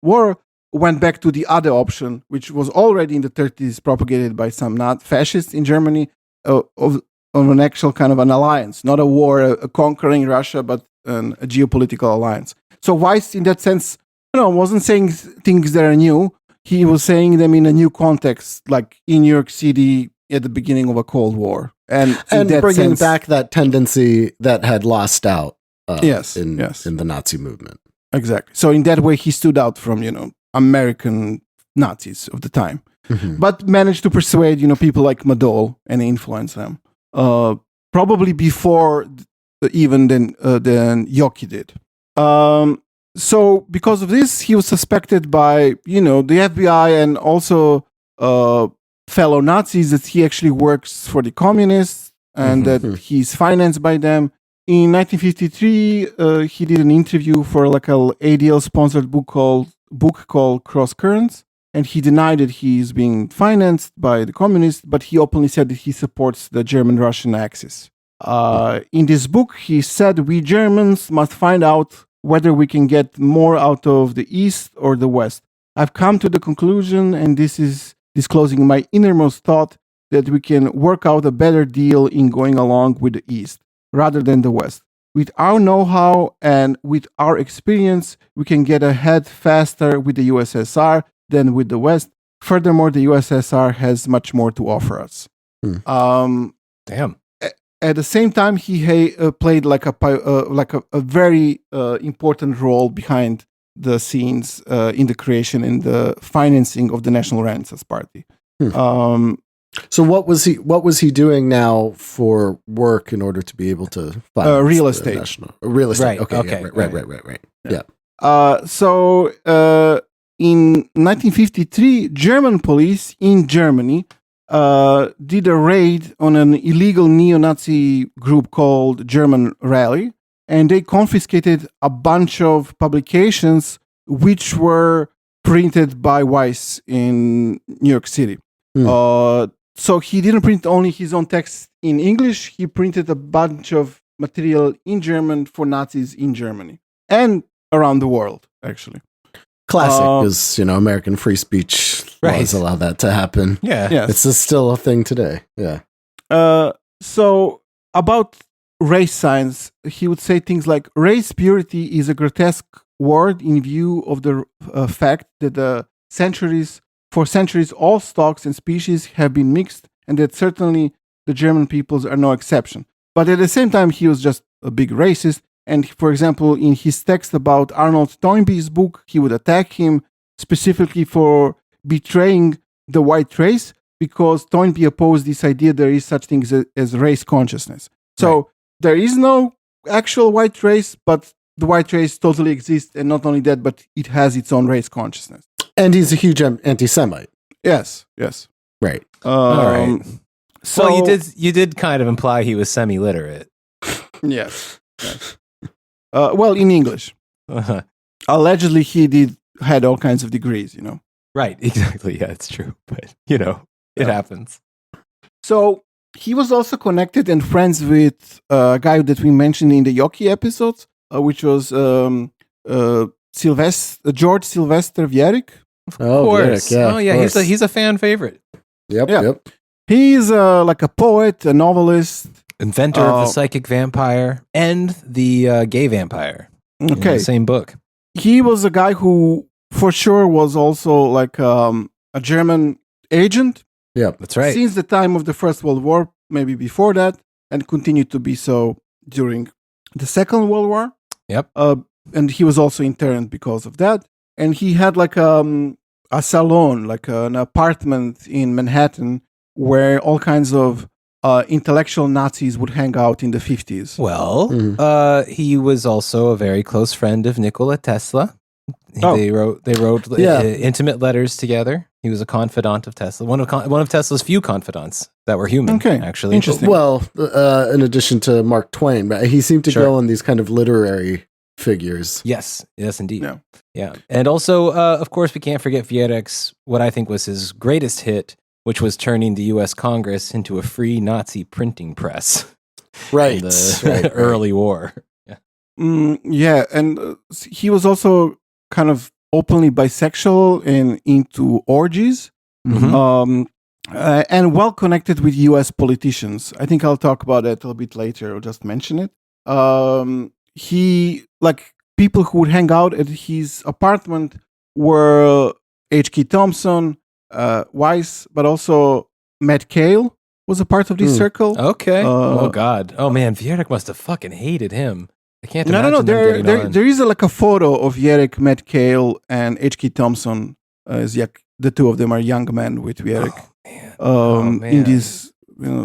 went back to the other option, which was already in the 30s propagated by some fascists in Germany, of an actual kind of an alliance, not a war, a conquering Russia, but a geopolitical alliance. So Weiss, in that sense, wasn't saying things that are new. He was saying them in a new context, like in New York City at the beginning of a Cold War. And bringing back that tendency that had lost out in the Nazi movement. Exactly. So in that way, he stood out from, American Nazis of the time, but managed to persuade, people like Madol and influence them. Probably before even than Yoki did. So because of this, he was suspected by, the FBI and also fellow Nazis that he actually works for the communists and that he's financed by them. In 1953, he did an interview for like a ADL-sponsored book called Cross Currents, and he denied that he's being financed by the communists, but he openly said that he supports the German-Russian axis. In this book, he said, "We Germans must find out whether we can get more out of the East or the West. I've come to the conclusion, and this is disclosing my innermost thought, that we can work out a better deal in going along with the East, rather than the West. With our know-how and with our experience, we can get ahead faster with the USSR than with the West. Furthermore, the USSR has much more to offer us." Damn. At the same time, he played like a very important role behind the scenes in the creation and the financing of the National Renaissance Party. So what was he doing now for work in order to be able to finance real estate? Real estate. Right. Right. Yeah. So in 1953, German police in Germany did a raid on an illegal neo-Nazi group called German Rally, and they confiscated a bunch of publications which were printed by Weiss in New York City. So he didn't print only his own text in English, he printed a bunch of material in German for Nazis in Germany. And around the world, actually. Classic, because American free speech laws allow that to happen. Yeah, Yes. It's still a thing today. Yeah. So about race science, he would say things like race purity is a grotesque word in view of the fact that for centuries all stocks and species have been mixed, and that certainly the German peoples are no exception. But at the same time, he was just a big racist. And for example, in his text about Arnold Toynbee's book, he would attack him specifically for betraying the white race, because Toynbee opposed this idea there is such things as race consciousness. So there is no actual white race, but the white race totally exists. And not only that, but it has its own race consciousness. And he's a huge anti-Semite. Yes. Right. All right. So well, you did kind of imply he was semi-literate. Yes. Well, in English. Uh-huh. Allegedly, he had all kinds of degrees, Right, exactly. Yeah, it's true. But, it happens. So he was also connected and friends with a guy that we mentioned in the Yoki episodes, which was George Sylvester Vierik. Of course. He's a fan favorite. Yep. He's like a poet, a novelist. Inventor of the psychic vampire and the gay vampire. Okay. In the same book. He was a guy who, for sure, was also like a German agent. Yeah, that's right. Since the time of the First World War, maybe before that, and continued to be so during the Second World War. Yep. And he was also interned because of that. And he had like a salon, like an apartment in Manhattan, where all kinds of intellectual Nazis would hang out in the 50s. Well, he was also a very close friend of Nikola Tesla. They wrote intimate letters together. He was a confidant of Tesla, one of Tesla's few confidants that were human. Okay, actually, interesting. Well, in addition to Mark Twain, but he seemed to go on these kind of literary figures. Yes, indeed. Yeah, and also, of course, we can't forget Vierik's what I think was his greatest hit, which was turning the U.S. Congress into a free Nazi printing press. Right. In the early war. Yeah. And he was also kind of openly bisexual and into orgies. Mm-hmm. And well connected with U.S. politicians. I think I'll talk about that a little bit later. I'll just mention it. He, like, people who would hang out at his apartment were H.K. Thompson, Weiss, but also Matt Cale was a part of this circle. Okay. Oh God. Oh man, Vierik must have fucking hated him. I can't imagine. No. There is a photo of Vierik, Matt Cale, and H.K. Thompson as the two of them are young men with Vierik. Man. In this,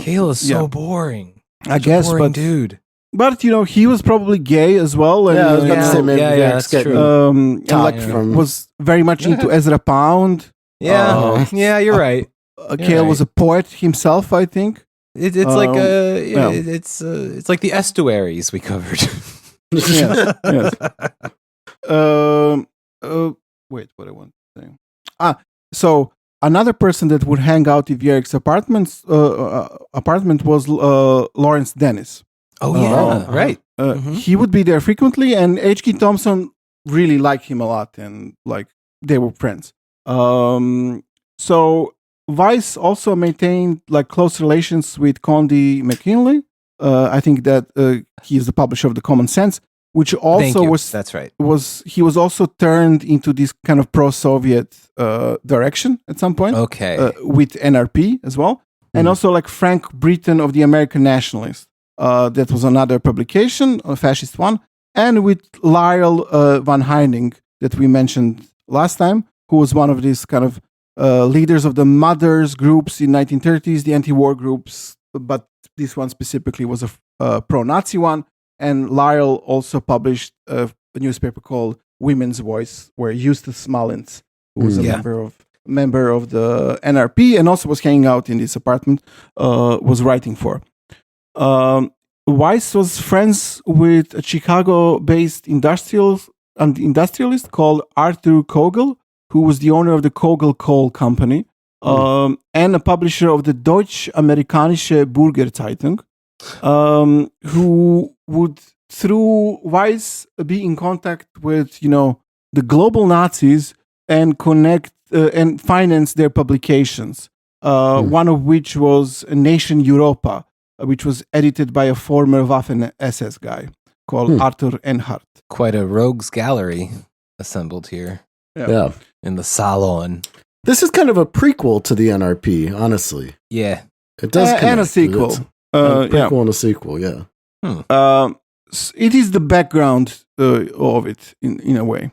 Cale is so boring. I guess, boring dude. But he was probably gay as well. And, I was about to say maybe that's true. Was very much into Ezra Pound. Yeah, you're right. Cale was a poet himself, I think. It's like it's like the estuaries we covered. Yes. Wait, what I want to say. So another person that would hang out in Vierik's apartment was Lawrence Dennis. Right. He would be there frequently, and H.K. Thompson really liked him a lot, and like they were friends. So Weiss also maintained like close relations with Condi McKinley. I think that he is the publisher of the Common Sense, which also was that's right. He was also turned into this kind of pro-Soviet direction at some point. Okay, with NRP as well, and also like Frank Britton of the American Nationalist. That was another publication, a fascist one, and with Lyle van Heining that we mentioned last time, who was one of these kind of leaders of the mothers groups in 1930s, the anti-war groups, but this one specifically was a pro-Nazi one. And Lyle also published a newspaper called Women's Voice, where Eustace Mullins, who was a member of the NRP and also was hanging out in this apartment, was writing for. Weiss was friends with a Chicago-based industrialist called Arthur Kogel, who was the owner of the Kogel Coal Company, and a publisher of the Deutsch-Amerikanische Bürgerzeitung, who would through Weiss be in contact with, the global Nazis and connect and finance their publications. One of which was Nation Europa, which was edited by a former Waffen-SS guy called Arthur Enhart. Quite a rogues gallery assembled here. Yeah. In the salon. This is kind of a prequel to the NRP, honestly. Yeah. It does connect. And a sequel. A prequel and a sequel, yeah. It is the background of it in a way.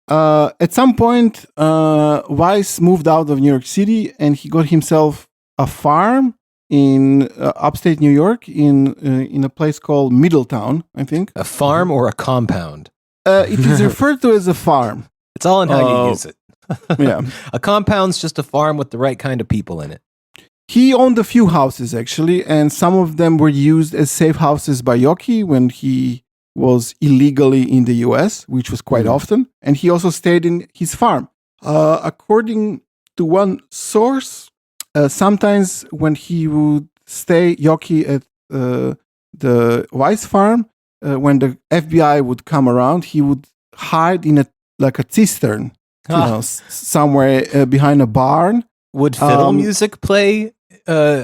At some point, Weiss moved out of New York City and he got himself a farm in upstate New York in a place called Middletown, I think. A farm or a compound? It is referred to as a farm. It's all in how you use it. Yeah. A compound's just a farm with the right kind of people in it. He owned a few houses, actually, and some of them were used as safe houses by Yoki when he was illegally in the US, which was quite often. And he also stayed in his farm. According to one source, sometimes when he would stay, Yoki, at the Weiss farm, when the FBI would come around, he would hide in a cistern, somewhere behind a barn. Would fiddle music play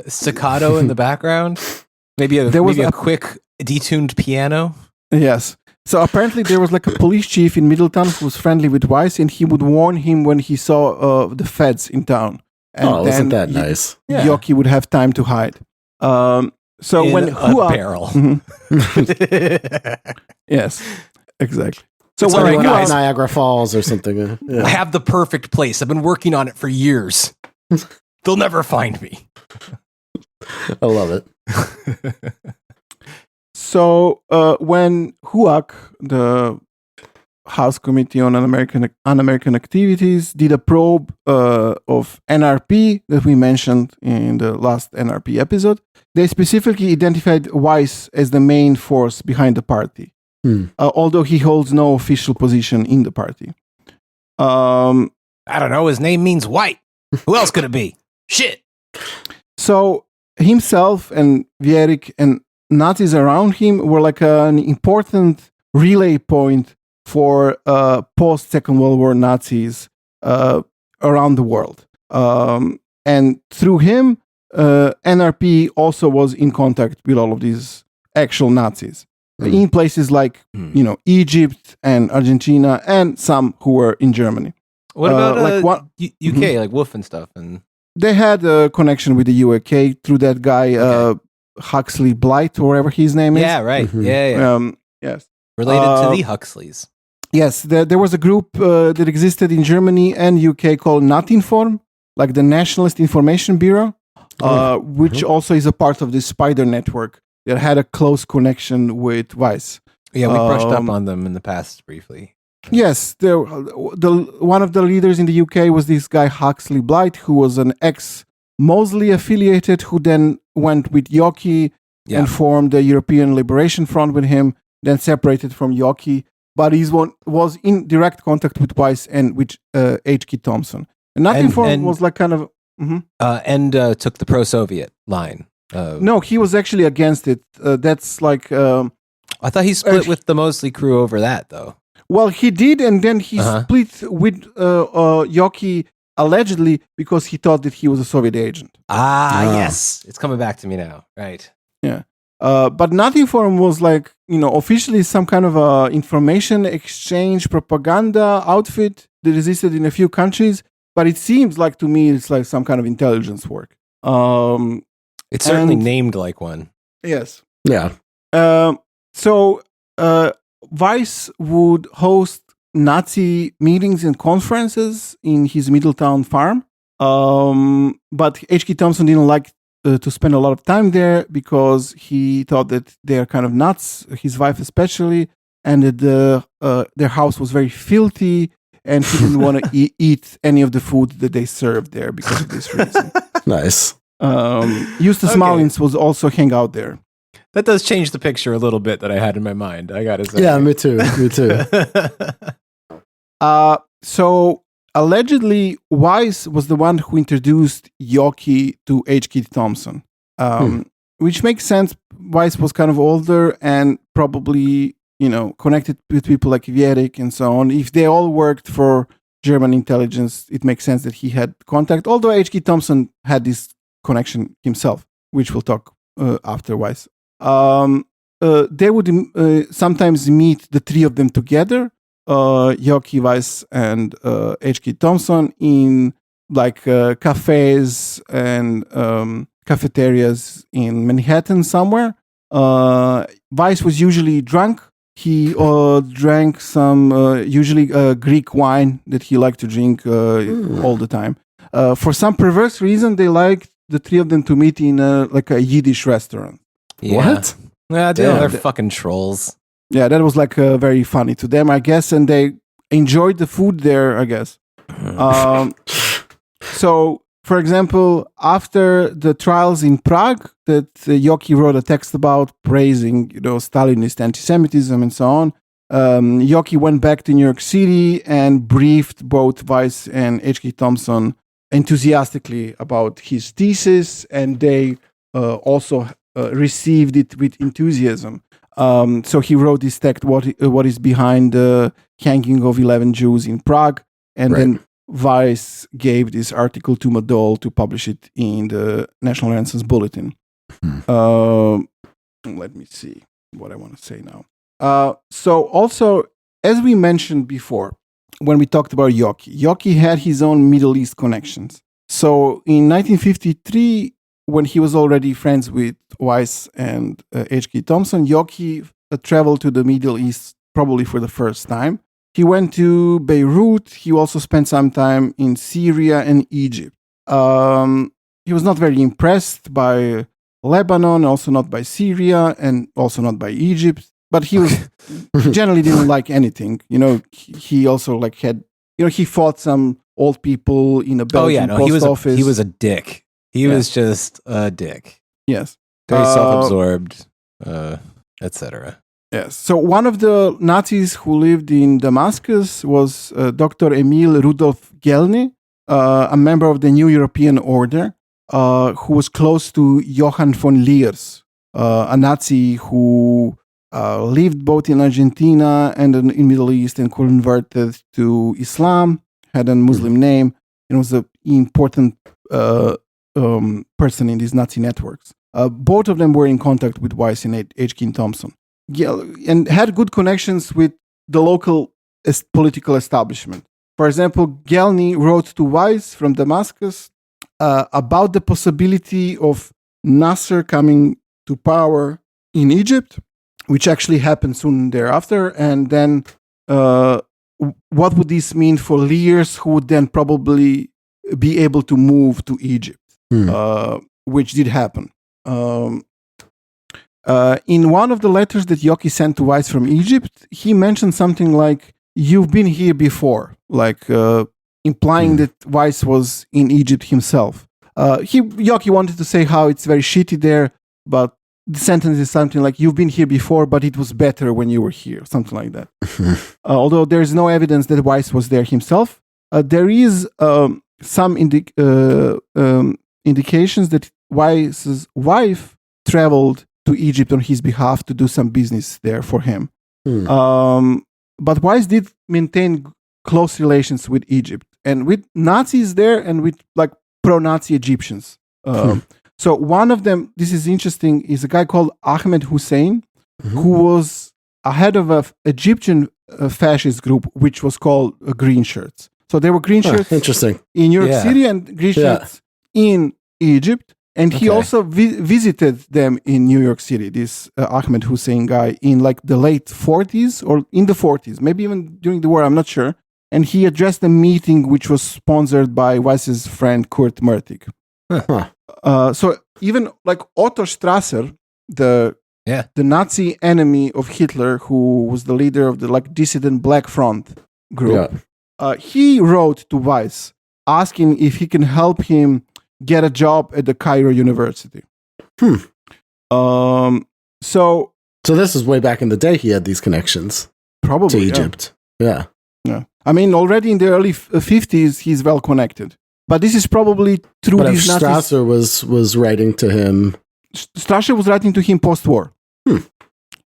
staccato in the background? Maybe a quick detuned piano? Yes. So apparently there was a police chief in Middletown who was friendly with Weiss, and he would warn him when he saw the feds in town. And isn't that nice? Yoki would have time to hide. So in when a barrel. Yes, exactly. So It's when like Niagara Falls or something. I have the perfect place. I've been working on it for years. They'll never find me. I love it. So when HUAC, the House Committee on Un-American Activities, did a probe of NRP that we mentioned in the last NRP episode, they specifically identified Weiss as the main force behind the party, although he holds no official position in the party. I don't know. His name means white. Who else could it be? Shit. So himself and Vierik and Nazis around him were an important relay point for post-Second World War Nazis around the world. And through him, NRP also was in contact with all of these actual Nazis in places like, Egypt and Argentina, and some who were in Germany. What about UK, like Wolf and stuff? And they had a connection with the UK through that guy, Huxley Blight, or whatever his name is. Yeah, right. Yeah. Yes. Related to the Huxleys. Yes, there was a group that existed in Germany and UK called Natinform, like the Nationalist Information Bureau, which also is a part of the Spider network that had a close connection with Weiss. Yeah, we brushed up on them in the past briefly. Yes, one of the leaders in the UK was this guy Huxley Blight, who was an ex-Mosley affiliated, who then went with Yoki and formed the European Liberation Front with him, then separated from Yoki, but he was in direct contact with Weiss and with H.K. Thompson. And Natinform was kind of... and took the pro-Soviet line. No, he was actually against it. That's I thought he split with the Mosley crew over that, though. Well, he did, and then he split with Yoki allegedly because he thought that he was a Soviet agent. Yes. It's coming back to me now. Right. Yeah. But Natinform was officially some kind of information exchange propaganda outfit that existed in a few countries. But it seems like to me it's like some kind of intelligence work. It's certainly named like one. Yes. Yeah. So Weiss would host Nazi meetings and conferences in his Middletown farm. But H.K. Thompson didn't like to spend a lot of time there because he thought that they're kind of nuts, his wife especially, and that their house was very filthy, and he didn't want to eat any of the food that they served there because of this reason. Nice. Eustace Mullins was also hang out there. That does change the picture a little bit that I had in my mind, I gotta say. Yeah, me too. So allegedly, Weiss was the one who introduced Yoki to H.K. Thompson. which makes sense. Weiss was kind of older and probably, connected with people like Vierik and so on. If they all worked for German intelligence, it makes sense that he had contact. Although H.K. Thompson had this connection himself, which we'll talk after Weiss. They would sometimes meet the three of them together, Yockey, Weiss, and H.K. Thompson, in like cafes and cafeterias in Manhattan somewhere. Weiss was usually drunk. He drank some usually Greek wine that he liked to drink all the time. For some perverse reason, they liked the three of them to meet in like a Yiddish restaurant. Yeah. What? Yeah, they're fucking trolls. Yeah, that was like very funny to them, I guess, and they enjoyed the food there, I guess. So, for example, after the trials in Prague that Yockey wrote a text about, praising, Stalinist anti-Semitism and so on, Yockey went back to New York City and briefed both Weiss and H.K. Thompson enthusiastically about his thesis, and they also received it with enthusiasm. So he wrote this text, what is behind the hanging of 11 Jews in Prague, and then Weiss gave this article to Madol to publish it in the National Renaissance Bulletin. Let me see what I want to say now. So also, as we mentioned before, when we talked about Yockey had his own Middle East connections. So in 1953, when he was already friends with Weiss and H.K. Thompson, Yockey traveled to the Middle East probably for the first time. He went to Beirut. He also spent some time in Syria and Egypt. He was not very impressed by Lebanon, also not by Syria, and also not by Egypt. But he generally didn't like anything. He also had, he fought some old people in a Belgian post office. He was a dick. He was just a dick. Yes. Very self-absorbed, etc. Yes. So one of the Nazis who lived in Damascus was Dr. Emil Rudolf Gelny, a member of the New European Order, who was close to Johann von Leers, a Nazi who lived both in Argentina and in Middle East and converted to Islam, had a Muslim name, and was an important person in these Nazi networks. Both of them were in contact with Weiss and H.K. Thompson, and had good connections with the local political establishment. For example, Gelny wrote to Weiss from Damascus about the possibility of Nasser coming to power in Egypt, which actually happened soon thereafter. And then what would this mean for Leers, who would then probably be able to move to Egypt, which did happen. In one of the letters that Yockey sent to Weiss from Egypt, he mentioned something like, "You've been here before," implying that Weiss was in Egypt himself. Yockey wanted to say how it's very shitty there, but the sentence is something like, "You've been here before, but it was better when you were here," something like that. Although there is no evidence that Weiss was there himself, there is some indications that Weiss's wife traveled to Egypt on his behalf to do some business there for him. But Weiss did maintain close relations with Egypt and with Nazis there and with pro-Nazi Egyptians. So one of them, this is interesting, is a guy called Ahmed Hussein, who was a head of an Egyptian fascist group, which was called Green Shirts. So there were Green Shirts interesting. in New York City and Green Shirts in Egypt. And he also visited them in New York City, this Ahmed Hussein guy, in the late 40s or in the 40s, maybe even during the war, I'm not sure. And he addressed a meeting which was sponsored by Weiss's friend Kurt Mertig. So even Otto Strasser, the Nazi enemy of Hitler, who was the leader of the dissident Black Front group, he wrote to Weiss asking if he can help him get a job at the Cairo University. So this is way back in the day. He had these connections, probably to Egypt. Yeah. I mean, already in the early 50s, he's well connected. But this is probably through but these if Strasser was writing to him, Strasser was writing to him post-war.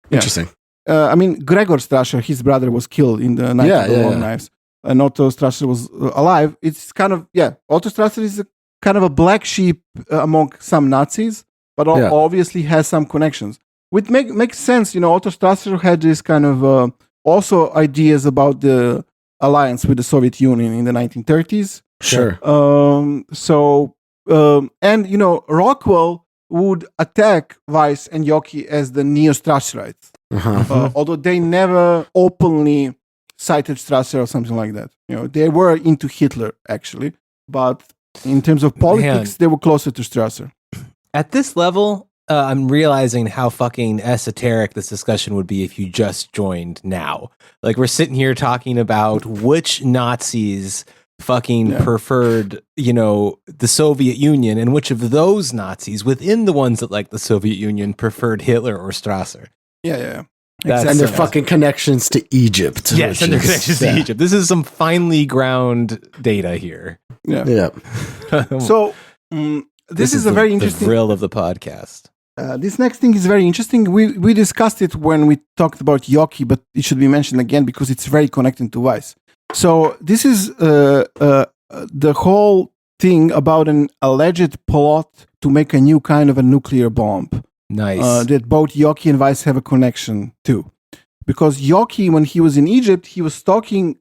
Interesting. I mean, Gregor Strasser, his brother, was killed in the Night of the Long Knives. And Otto Strasser was alive. It's kind of, Otto Strasser is kind of a black sheep among some Nazis, but obviously has some connections. Which makes sense. Otto Strasser had this kind of also ideas about the alliance with the Soviet Union in the 1930s. Sure. And Rockwell would attack Weiss and Yockey as the neo-Strasserites. Although they never openly cited Strasser or something like that. They were into Hitler, actually. But in terms of politics, they were closer to Strasser. At this level, I'm realizing how fucking esoteric this discussion would be if you just joined now. Like, we're sitting here talking about which Nazis fucking preferred, the Soviet Union, and which of those Nazis within the ones that like the Soviet Union preferred Hitler or Strasser. Yeah. And their fucking connections to Egypt. Yes, and their connections to Egypt. This is some finely ground data here. Yeah. So, this is a very interesting... the thrill of the podcast. This next thing is very interesting. We discussed it when we talked about Yockey, but it should be mentioned again because it's very connected to Weiss. So this is the whole thing about an alleged plot to make a new kind of a nuclear bomb. Nice. That both Yockey and Weiss have a connection to. Because Yockey, when he was in Egypt, he was talking,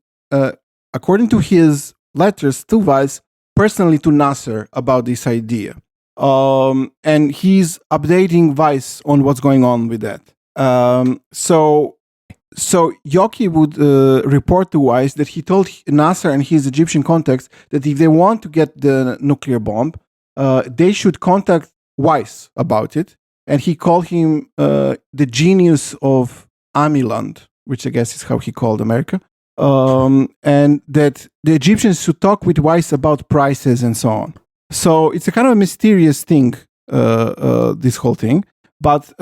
according to his letters to Weiss, personally to Nasser about this idea. And he's updating Weiss on what's going on with that. So Yockey would report to Weiss that he told Nasser and his Egyptian contacts that if they want to get the nuclear bomb, they should contact Weiss about it. And he called him the genius of Amiland, which I guess is how he called America. And that the Egyptians should talk with Weiss about prices and so on. So it's a kind of a mysterious thing, this whole thing. But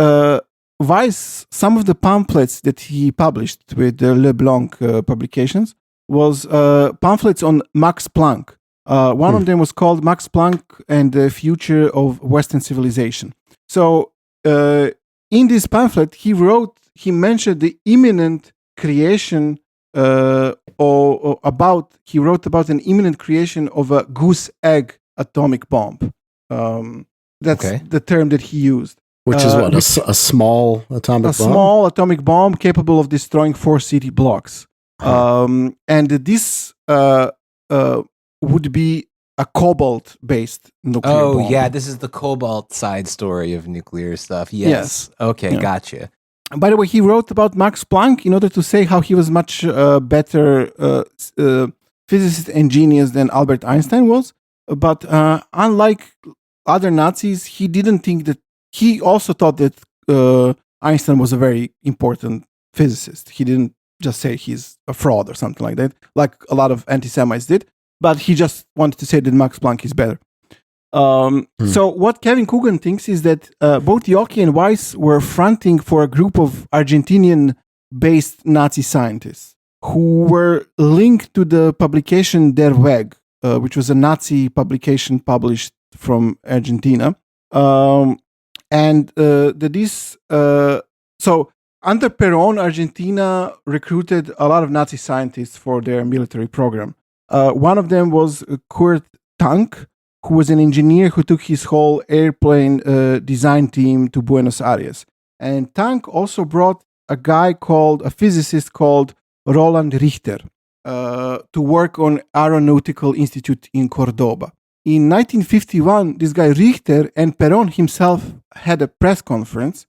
Weiss, some of the pamphlets that he published with the Leblanc publications was pamphlets on Max Planck. One of them was called Max Planck and the Future of Western Civilization. So in this pamphlet, he mentioned the imminent creation he wrote about an imminent creation of a goose egg atomic bomb. That's the term that he used. Which is what, a small atomic bomb? A small atomic bomb capable of destroying 4 city blocks. And this would be a cobalt-based nuclear bomb. Oh, yeah, this is the cobalt side story of nuclear stuff. Yes. Okay, gotcha. By the way, he wrote about Max Planck in order to say how he was much better physicist and genius than Albert Einstein was. But unlike other Nazis, he didn't think that. He also thought that Einstein was a very important physicist. He didn't just say he's a fraud or something like that, like a lot of anti-Semites did. But he just wanted to say that Max Planck is better. So what Kevin Coogan thinks is that both Yockey and Weiss were fronting for a group of Argentinian-based Nazi scientists who were linked to the publication Der Weg, which was a Nazi publication published from Argentina. So under Perón, Argentina recruited a lot of Nazi scientists for their military program. One of them was Kurt Tank, who was an engineer who took his whole airplane design team to Buenos Aires. And Tank also brought a physicist called Roland Richter to work on Aeronautical Institute in Cordoba. In 1951, this guy Richter and Perón himself had a press conference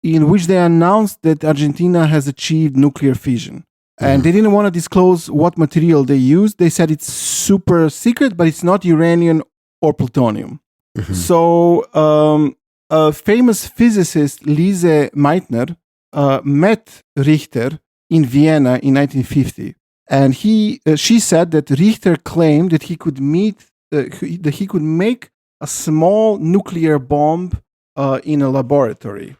in which they announced that Argentina has achieved nuclear fission. And they didn't want to disclose what material they used. They said it's super secret, but it's not uranium or plutonium. So a famous physicist, Lise Meitner, met Richter in Vienna in 1950. And she said that Richter claimed that he could make a small nuclear bomb in a laboratory.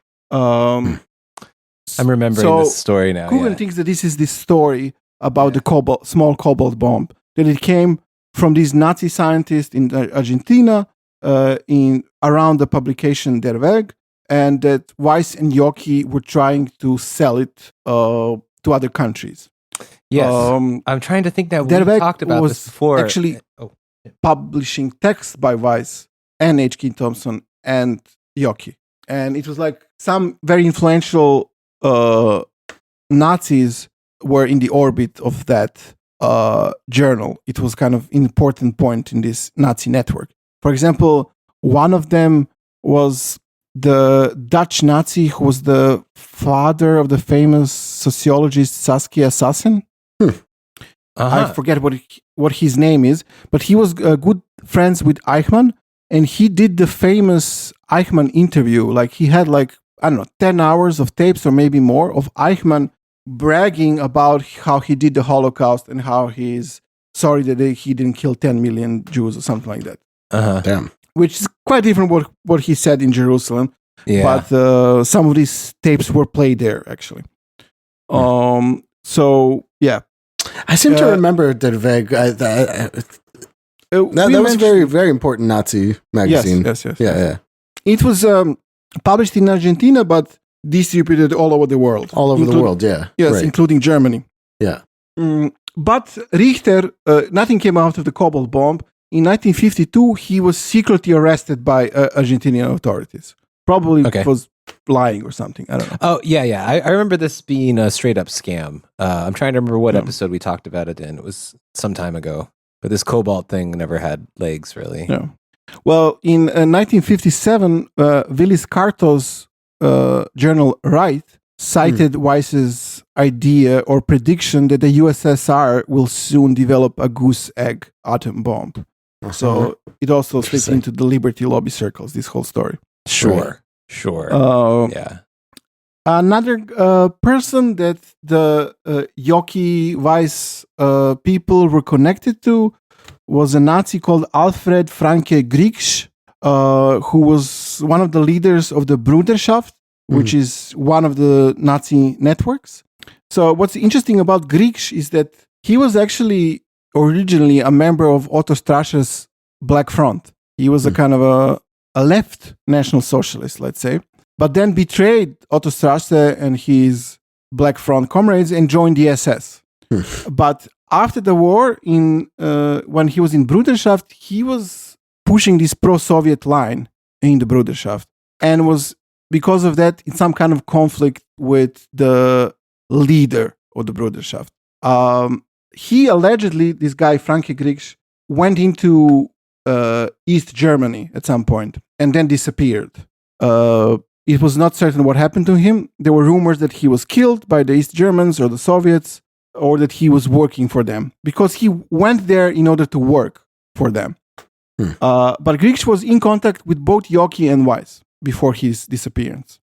I'm remembering this story now. Coogan thinks that this is the story about the small cobalt bomb, that it came from these Nazi scientists in Argentina in around the publication Der Weg, and that Weiss and Yockey were trying to sell it to other countries. Yes, I'm trying to think that Der we Weg talked about was this before. actually publishing texts by Weiss and H.K. Thompson and Yockey. And it was like some very influential Nazis were in the orbit of that journal. It was kind of an important point in this Nazi network. For example, one of them was the Dutch Nazi who was the father of the famous sociologist Saskia Sassen. I forget what his name is, but he was good friends with Eichmann, and he did the famous Eichmann interview. Like he had 10 hours of tapes or maybe more of Eichmann bragging about how he did the Holocaust and how he's sorry that he didn't kill 10 million Jews or something like that. Damn. Which is quite different what he said in Jerusalem. Yeah. But some of these tapes were played there, actually. So, yeah. I seem to remember Der Weg. That was very, very important Nazi magazine. Yes. Yeah. It was published in Argentina, but distributed all over the world. All over the world, yeah. Yes, right. including Germany. Yeah. But Richter, nothing came out of the Cobalt bomb. In 1952, he was secretly arrested by Argentinian authorities. Probably was lying or something. I don't know. Oh, yeah. I remember this being a straight up scam. I'm trying to remember what episode we talked about it in. It was some time ago. But this Cobalt thing never had legs, really. Yeah. Well, in 1957, Willis Carto's journal Right cited Weiss's idea or prediction that the USSR will soon develop a goose egg atom bomb. So it also fits into the Liberty Lobby circles, this whole story. Sure. Yeah. Another person that the Yockey Weiss people were connected to was a Nazi called Alfred Franke Griegsch, who was one of the leaders of the Bruderschaft, which is one of the Nazi networks. So what's interesting about Griegsch is that he was actually originally a member of Otto Strasser's Black Front. He was a kind of a left National Socialist, let's say, but then betrayed Otto Strasser and his Black Front comrades and joined the SS. But after the war, when he was in Bruderschaft, he was pushing this pro-Soviet line in the Bruderschaft and was, because of that, in some kind of conflict with the leader of the Bruderschaft. He allegedly, this guy, Franke Griegsch, went into East Germany at some point and then disappeared. It was not certain what happened to him. There were rumors that he was killed by the East Germans or the Soviets, or that he was working for them, because he went there in order to work for them. But Griegsch was in contact with both Yockey and Weiss before his disappearance.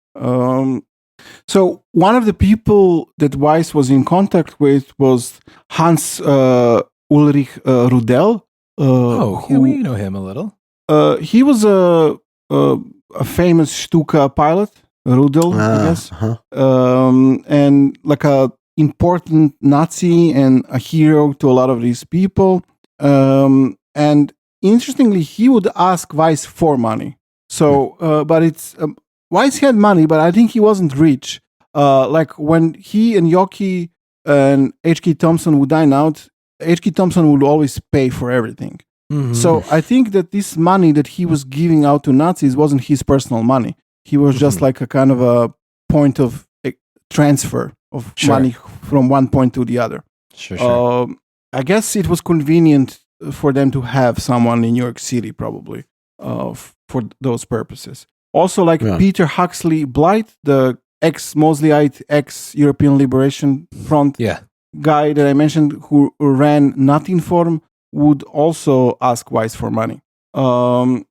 So one of the people that Weiss was in contact with was Hans Ulrich Rudel. We know him a little. He was a famous Stuka pilot, Rudel, I guess, and like a important Nazi and a hero to a lot of these people. And interestingly, he would ask Weiss for money. So, but it's Weiss had money, but I think he wasn't rich. Like when he and Yockey and H.K. Thompson would dine out, H.K. Thompson would always pay for everything. So I think that this money that he was giving out to Nazis wasn't his personal money. He was just like a kind of a point of transfer of money from one point to the other. I guess it was convenient for them to have someone in New York City, probably, for those purposes. Also, like Peter Huxley Blight, the ex-Mosleyite, ex-European Liberation Front guy that I mentioned, who ran Natinform, would also ask Weiss for money. I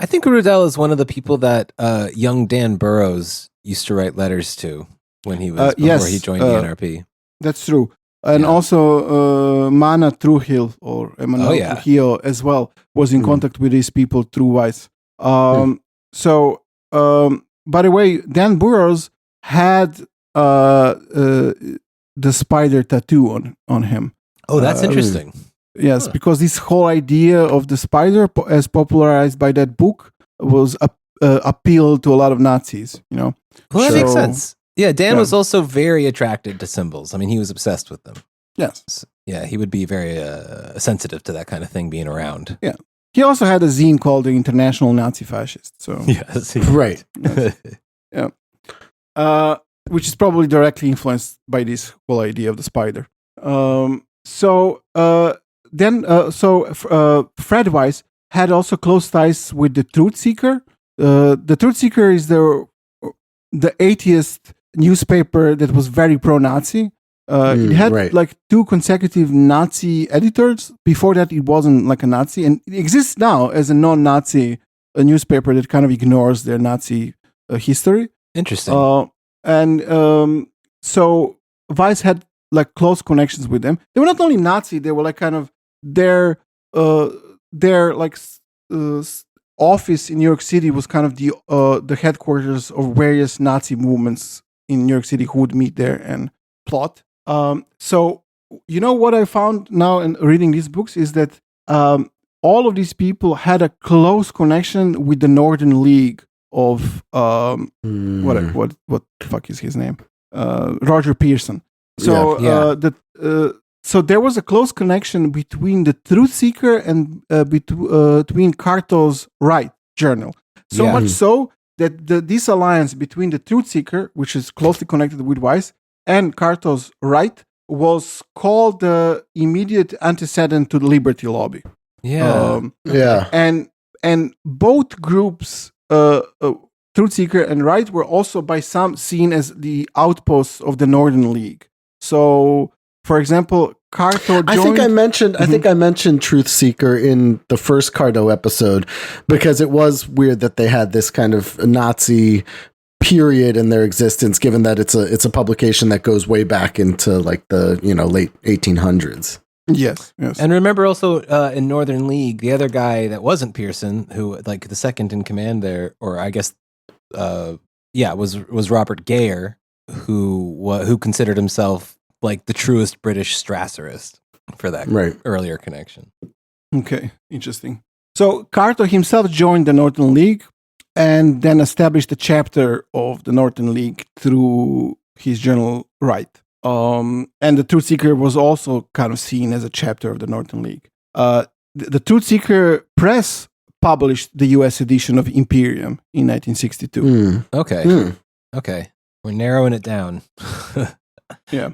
think Rudel is one of the people that young Dan Burroughs used to write letters to when he was before he joined the NRP. That's true. And also Mana Trujillo or Emmanuel Trujillo as well was in contact with these people through Weiss. So, by the way, Dan Burroughs had the spider tattoo on him. Oh, that's interesting. Yes, because this whole idea of the spider, as popularized by that book, was appeal to a lot of Nazis. Well, that makes sense. Yeah, Dan was also very attracted to symbols. I mean, he was obsessed with them. Yes. So, yeah, he would be very sensitive to that kind of thing being around. Yeah. He also had a zine called the International Nazi Fascist. So yes, right. Yes. Yeah. Which is probably directly influenced by this whole idea of the spider. Fred Weiss had also close ties with the Truth Seeker. The Truth Seeker is the atheist newspaper that was very pro-Nazi. It had like 2 consecutive Nazi editors. Before that, it wasn't like a Nazi, and it exists now as a non-Nazi newspaper that kind of ignores their Nazi history. Interesting. So Weiss had like close connections with them. They were not only Nazi; they were like kind of their office in New York City was kind of the headquarters of various Nazi movements in New York City who would meet there and plot. So what I found now in reading these books is that all of these people had a close connection with the Northern League of what the fuck is his name? Roger Pearson. So so there was a close connection between the Truth Seeker and between Carto's Right journal. So much so that this alliance between the Truth Seeker, which is closely connected with Weiss, and Carto's Right was called the immediate antecedent to the Liberty Lobby. And both groups, Truth Seeker and Right, were also by some seen as the outposts of the Northern League. So, for example, Carto joined... I think I mentioned Truth Seeker in the first Carto episode because it was weird that they had this kind of Nazi period in their existence, given that it's a publication that goes way back into like the late 1800s. Yes. And remember also in Northern League, the other guy that wasn't Pearson, who like the second in command there, or I guess was Robert Gayer, who considered himself like the truest British Strasserist for that earlier connection. Okay, interesting. So Carto himself joined the Northern League and then established a chapter of the Northern League through his journal Right. And the Truth Seeker was also kind of seen as a chapter of the Northern League. The Truth Seeker Press published the U.S. edition of Imperium in 1962. Okay. We're narrowing it down. Yeah.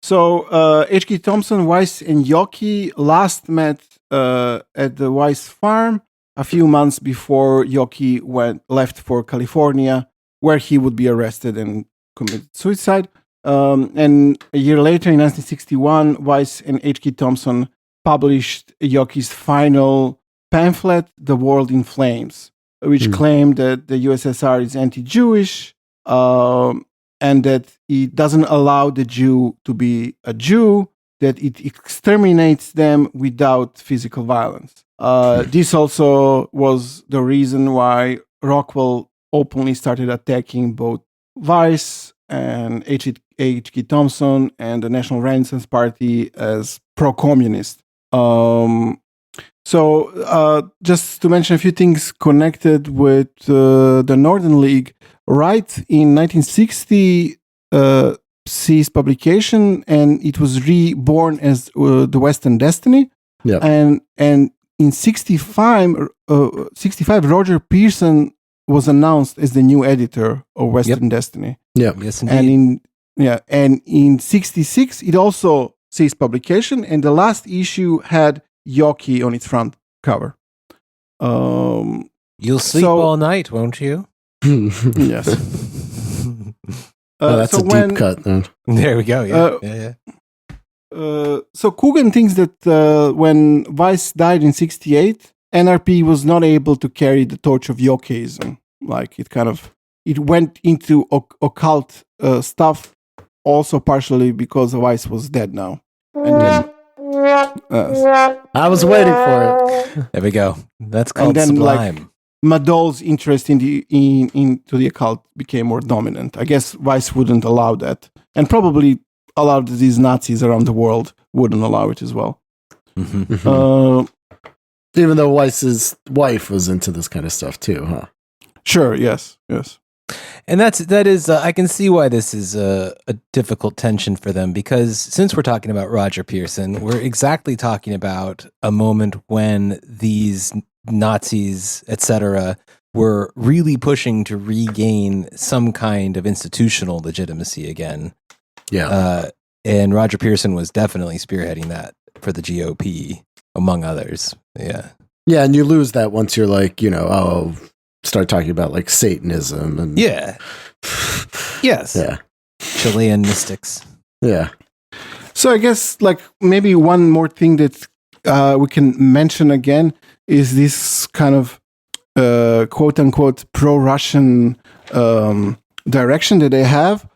So H.K. Thompson, Weiss, and Yockey last met at the Weiss farm a few months before Yockey left for California, where he would be arrested and commit suicide. And a year later, in 1961, Weiss and H.K. Thompson published Yockey's final pamphlet, The World in Flames, which claimed that the USSR is anti-Jewish, and that it doesn't allow the Jew to be a Jew, that it exterminates them without physical violence. This also was the reason why Rockwell openly started attacking both Weiss and H.K. Thompson and the National Renaissance Party as pro-communist. So just to mention a few things connected with the Northern League, Right in 1960 ceased publication, and it was reborn as the Western Destiny. Yeah. And in 65, Roger Pearson was announced as the new editor of Western Destiny. Yeah. Yes, indeed. And in 66, it also ceased publication, and the last issue had Yockey on its front cover. You'll sleep all night, won't you? Yes. That's a deep cut. There we go. Yeah. So Coogan thinks that when Weiss died in 68, NRP was not able to carry the torch of Yockeyism. Like it went into occult stuff, also partially because Weiss was dead now. And then, I was waiting for it. There we go. That's called sublime. Madol's interest into the occult became more dominant. I guess Weiss wouldn't allow that, and probably a lot of these Nazis around the world wouldn't allow it as well. Even though Weiss's wife was into this kind of stuff too, huh? Sure. Yes. And that is I can see why this is a difficult tension for them, because since we're talking about Roger Pearson, we're exactly talking about a moment when these Nazis, etc., were really pushing to regain some kind of institutional legitimacy again. Yeah. And Roger Pearson was definitely spearheading that for the GOP, among others. Yeah. Yeah, and you lose that once you're like, start talking about like Satanism and Yeah. Yes. Yeah. Chilean mystics. Yeah. So I guess like maybe one more thing that we can mention again is this kind of quote unquote pro-Russian direction that they have.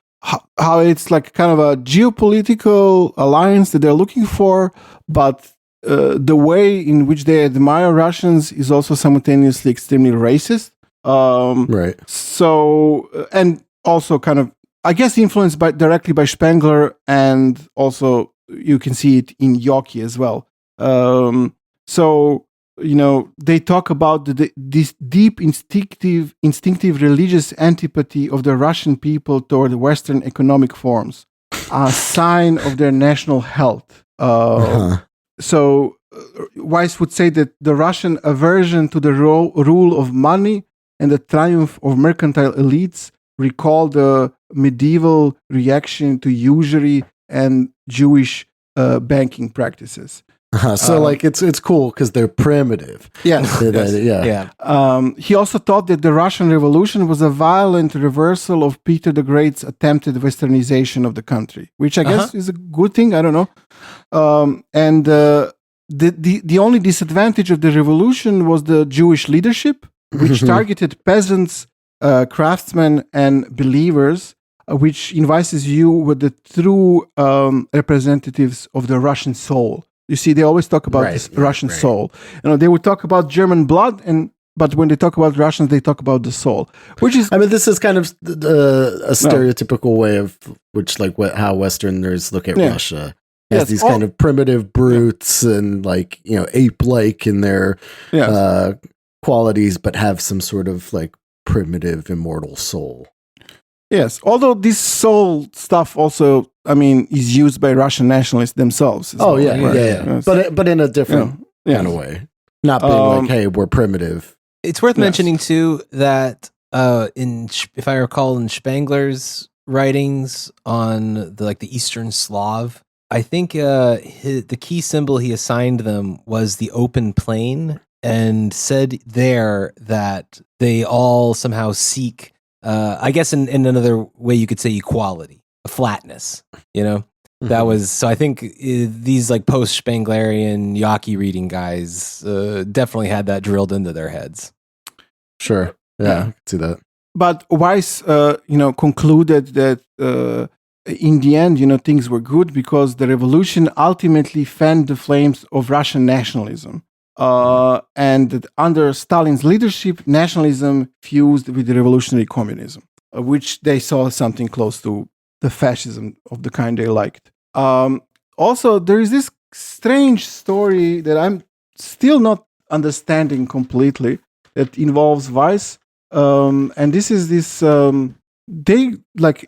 How it's like kind of a geopolitical alliance that they're looking for, but the way in which they admire Russians is also simultaneously extremely racist. Right. So, and also kind of, I guess, influenced directly by Spengler, and also you can see it in Yockey as well. So, they talk about this deep instinctive religious antipathy of the Russian people toward Western economic forms, a sign of their national health. So Weiss would say that the Russian aversion to the rule of money and the triumph of mercantile elites recall the medieval reaction to usury and Jewish banking practices. So like it's cool because they're primitive. Yes. Yeah. He also thought that the Russian Revolution was a violent reversal of Peter the Great's attempted westernization of the country, which I guess is a good thing. I don't know. And the only disadvantage of the revolution was the Jewish leadership, which targeted peasants, craftsmen, and believers, which in Weiss's view were the true representatives of the Russian soul. You see, they always talk about this Russian soul. They would talk about German blood, but when they talk about Russians, they talk about the soul. Which is, I mean, this is kind of a stereotypical way of how Westerners look at Russia as these kind of primitive brutes and ape-like in their qualities, but have some sort of primitive immortal soul. Yes, although this soul stuff also, is used by Russian nationalists themselves. Yeah. Yes. But in a different kind of way. Not being hey, we're primitive. It's worth mentioning too that if I recall, in Spengler's writings on the Eastern Slav, I think the key symbol he assigned them was the open plain, and said there that they all somehow seek. I guess in another way you could say equality, a flatness, that was, so I think these post-Spenglerian Yockey reading guys definitely had that drilled into their heads. Sure. Yeah, I can see that. But Weiss, concluded that in the end, things were good because the revolution ultimately fanned the flames of Russian nationalism. And that under Stalin's leadership, nationalism fused with the revolutionary communism, which they saw something close to the fascism of the kind they liked. Also, there is this strange story that I'm still not understanding completely that involves Weiss. And this is this, they,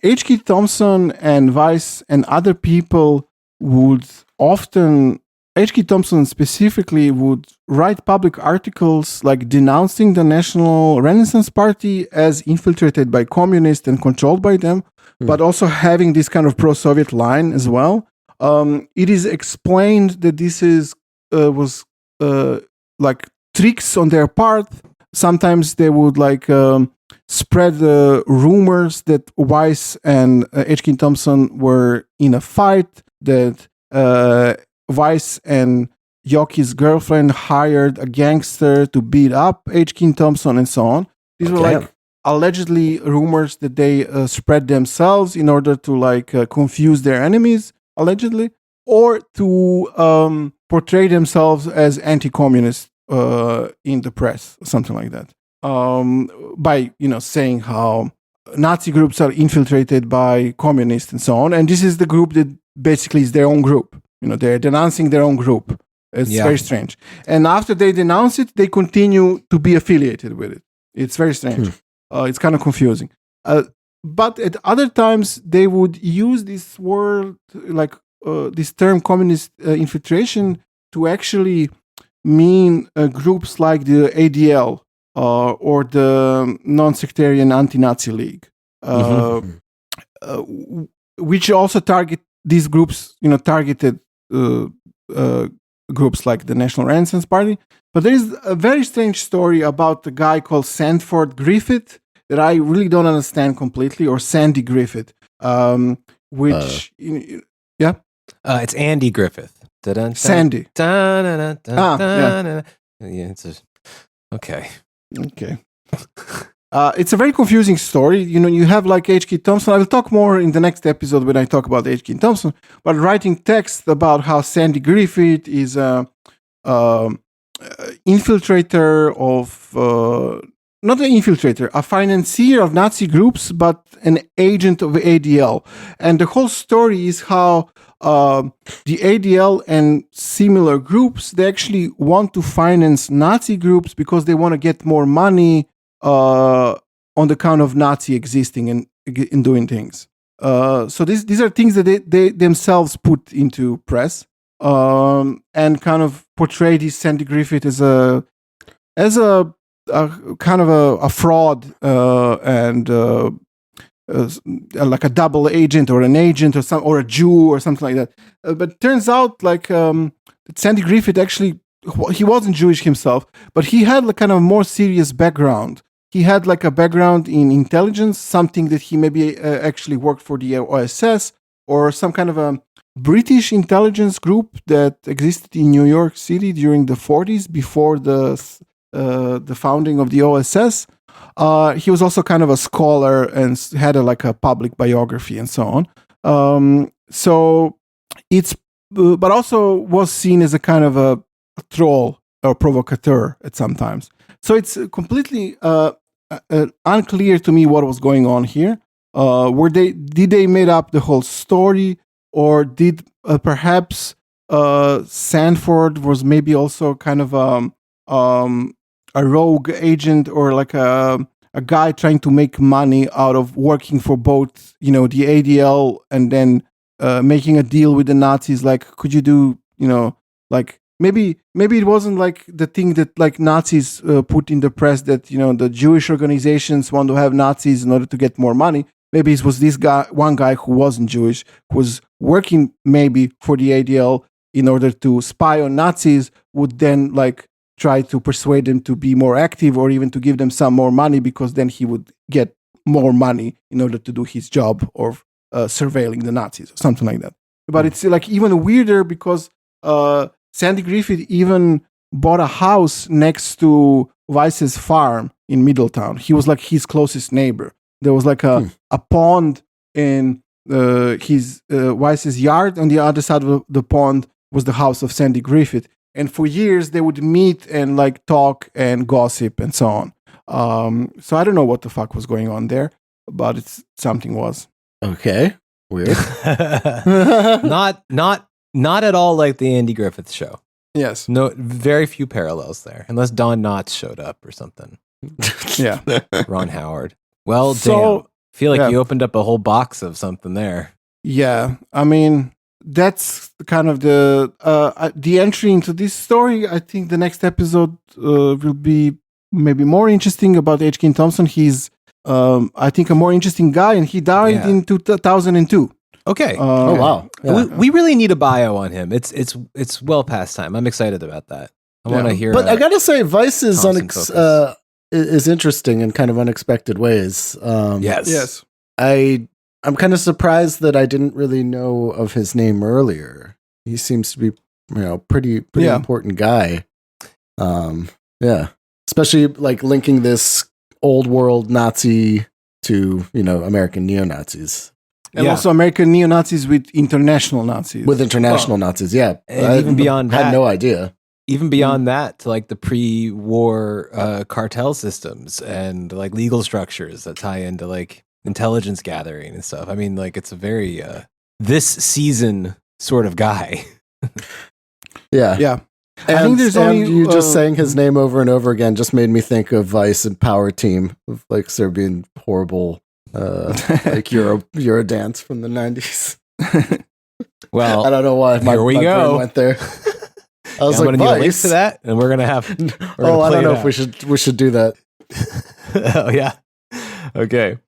H.K. Thompson and Weiss and other people would often, H.K. Thompson specifically would write public articles denouncing the National Renaissance Party as infiltrated by communists and controlled by them, but also having this kind of pro-Soviet line as well. It is explained that this was tricks on their part. Sometimes they would spread rumors that Weiss and H.K. Thompson were in a fight, that Weiss and Yockey's girlfriend hired a gangster to beat up H.K. Thompson and so on. These were allegedly rumors that they spread themselves in order to confuse their enemies, allegedly, or to portray themselves as anti-communist in the press, something like that. By saying how Nazi groups are infiltrated by communists and so on, and this is the group that basically is their own group. They're denouncing their own group. It's very strange. And after they denounce it, they continue to be affiliated with it. It's very strange. It's kind of confusing. But at other times, they would use this word, like this term communist infiltration, to actually mean groups like the ADL or the Non-Sectarian Anti-Nazi League, which also target these groups, targeted groups like the National Renaissance Party. But there is a very strange story about a guy called Sanford Griffith that I really don't understand completely, or Sandy Griffith, which, it's Andy Griffith. Sandy. Yeah, okay. It's a very confusing story. You have like H.K. Thompson. I will talk more in the next episode when I talk about H.K. Thompson, but writing text about how Sandy Griffith is a infiltrator of, not an infiltrator, a financier of Nazi groups, but an agent of ADL. And the whole story is how the ADL and similar groups, they actually want to finance Nazi groups because they want to get more money on the count of Nazi existing and in doing things. So these are things that they themselves put into press and kind of portray this Sandy Griffith as a kind of a fraud and like a double agent or an agent or a Jew or something like that. But it turns out like Sandy Griffith actually, he wasn't Jewish himself, but he had like kind of a more serious background. He had like a background in intelligence, something that he maybe actually worked for the OSS or some kind of a British intelligence group that existed in New York City during the 40s before the founding of the OSS. He was also kind of a scholar and had like a public biography and so on. So it's, but also was seen as a kind of a troll or provocateur at some times. So it's completely unclear to me what was going on here. Did they made up the whole story, or did perhaps Sanford was maybe also kind of a rogue agent, or like a guy trying to make money out of working for both, the ADL and then making a deal with the Nazis? Like, could you do, like maybe it wasn't like the thing that like Nazis put in the press that, the Jewish organizations want to have Nazis in order to get more money. Maybe it was this guy, one guy who wasn't Jewish, who was working maybe for the ADL in order to spy on Nazis, would then like try to persuade them to be more active or even to give them some more money, because then he would get more money in order to do his job of surveilling the Nazis or something like that. But it's like even weirder because Sandy Griffith even bought a house next to Weiss's farm in Middletown. He was like his closest neighbor. There was like a pond in his Weiss's yard. On the other side of the pond was the house of Sandy Griffith. And for years, they would meet and like talk and gossip and so on. So I don't know what the fuck was going on there, but something was. Okay, weird. Not at all like the Andy Griffith Show. Yes. No, very few parallels there, unless Don Knotts showed up or something. Yeah. Ron Howard. Well, damn. Feel like you opened up a whole box of something there. Yeah, I mean, that's kind of the entry into this story. I think the next episode will be maybe more interesting about H.K. Thompson. He's, I think, a more interesting guy, and he died in 2002. Okay. Oh wow. Yeah. We really need a bio on him. It's well past time. I'm excited about that. I want to hear. But I gotta say, Weiss is is interesting in kind of unexpected ways. Yes. I'm kind of surprised that I didn't really know of his name earlier. He seems to be, pretty important guy. Especially like linking this old world Nazi to, American neo-Nazis. And also American neo-Nazis with international Nazis. With international Nazis, yeah. And even beyond that. I had no idea. Even beyond that, to like the pre-war cartel systems and like legal structures that tie into like intelligence gathering and stuff. I mean, like it's a very this season sort of guy. Yeah. I think there's only you just saying his name over and over again just made me think of Vice and Power Team, of like Serbian horrible, like Euro dance from the 90s. Well, I don't know why my brain went there. I was I'm like, gonna need a link Vice. to that, and we're gonna have. I don't know if we should do that. Oh yeah. Okay.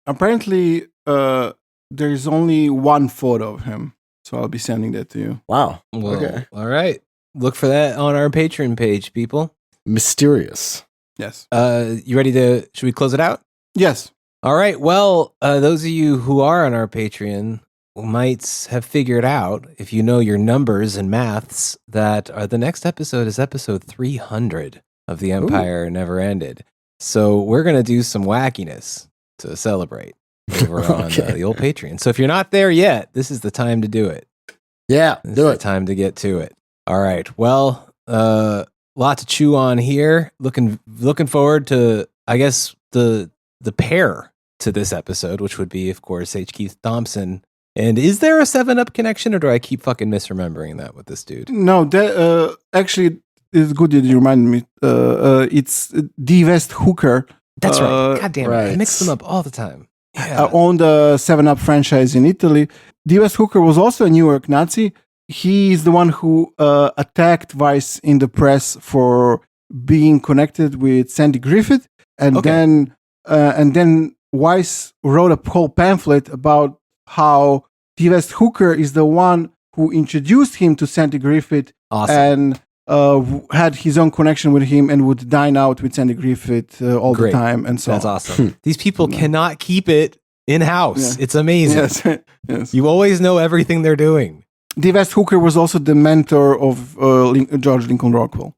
Apparently, there's only one photo of him, so I'll be sending that to you. Wow. Well, Okay. all right. Look for that on our Patreon page, people. Mysterious. Yes. You ready to? Should we close it out? Yes. All right. Well, those of you who are on our Patreon might have figured out, if you know your numbers and maths, that the next episode is episode 300 of The Empire Never Ended. So we're going to do some wackiness to celebrate over on the old Patreon. So if you're not there yet, this is the time to do it. Yeah, This do is it. the time to get to it. All right. Well, lot to chew on here. Looking forward to, I guess, the pair to this episode, which would be, of course, H. Keith Thompson. And is there a 7-Up connection, or do I keep fucking misremembering that with this dude? No, that actually it's good that you reminded me. It's D. West Hooker. That's right. God damn it. I right. mix them up all the time. Yeah. Owned the 7-Up franchise in Italy. D. West Hooker was also a New York Nazi. He is the one who attacked Weiss in the press for being connected with Sandy Griffith, and then Weiss wrote a whole pamphlet about how D. West Hooker is the one who introduced him to Sandy Griffith, Awesome. and had his own connection with him and would dine out with Sandy Griffith all Great. the time, and so That's on. awesome. These people cannot keep it in-house. Yeah. It's amazing. Yes, yes. You always know everything they're doing. D. West Hooker was also the mentor of George Lincoln Rockwell.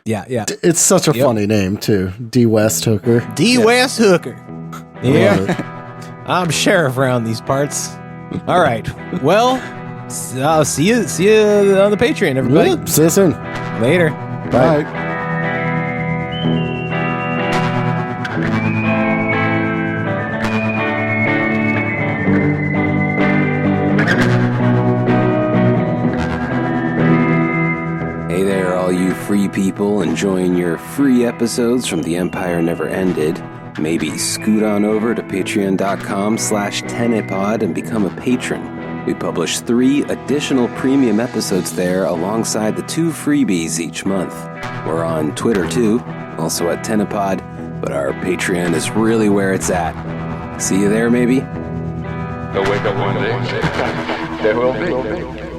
Yeah, yeah. It's such a funny name too. D. West Hooker. D. West Hooker. Love Yeah. I'm sheriff around these parts. All right. Well, I'll see you on the Patreon, everybody. Yeah, see you soon. Later. Bye. Hey there, all you free people enjoying your free episodes from The Empire Never Ended. Maybe scoot on over to patreon.com/tenepod and become a patron. We publish 3 additional premium episodes there alongside the 2 freebies each month. We're on Twitter too, also at Tenepod, but our Patreon is really where it's at. See you there, maybe? They'll wake up one day. There will be.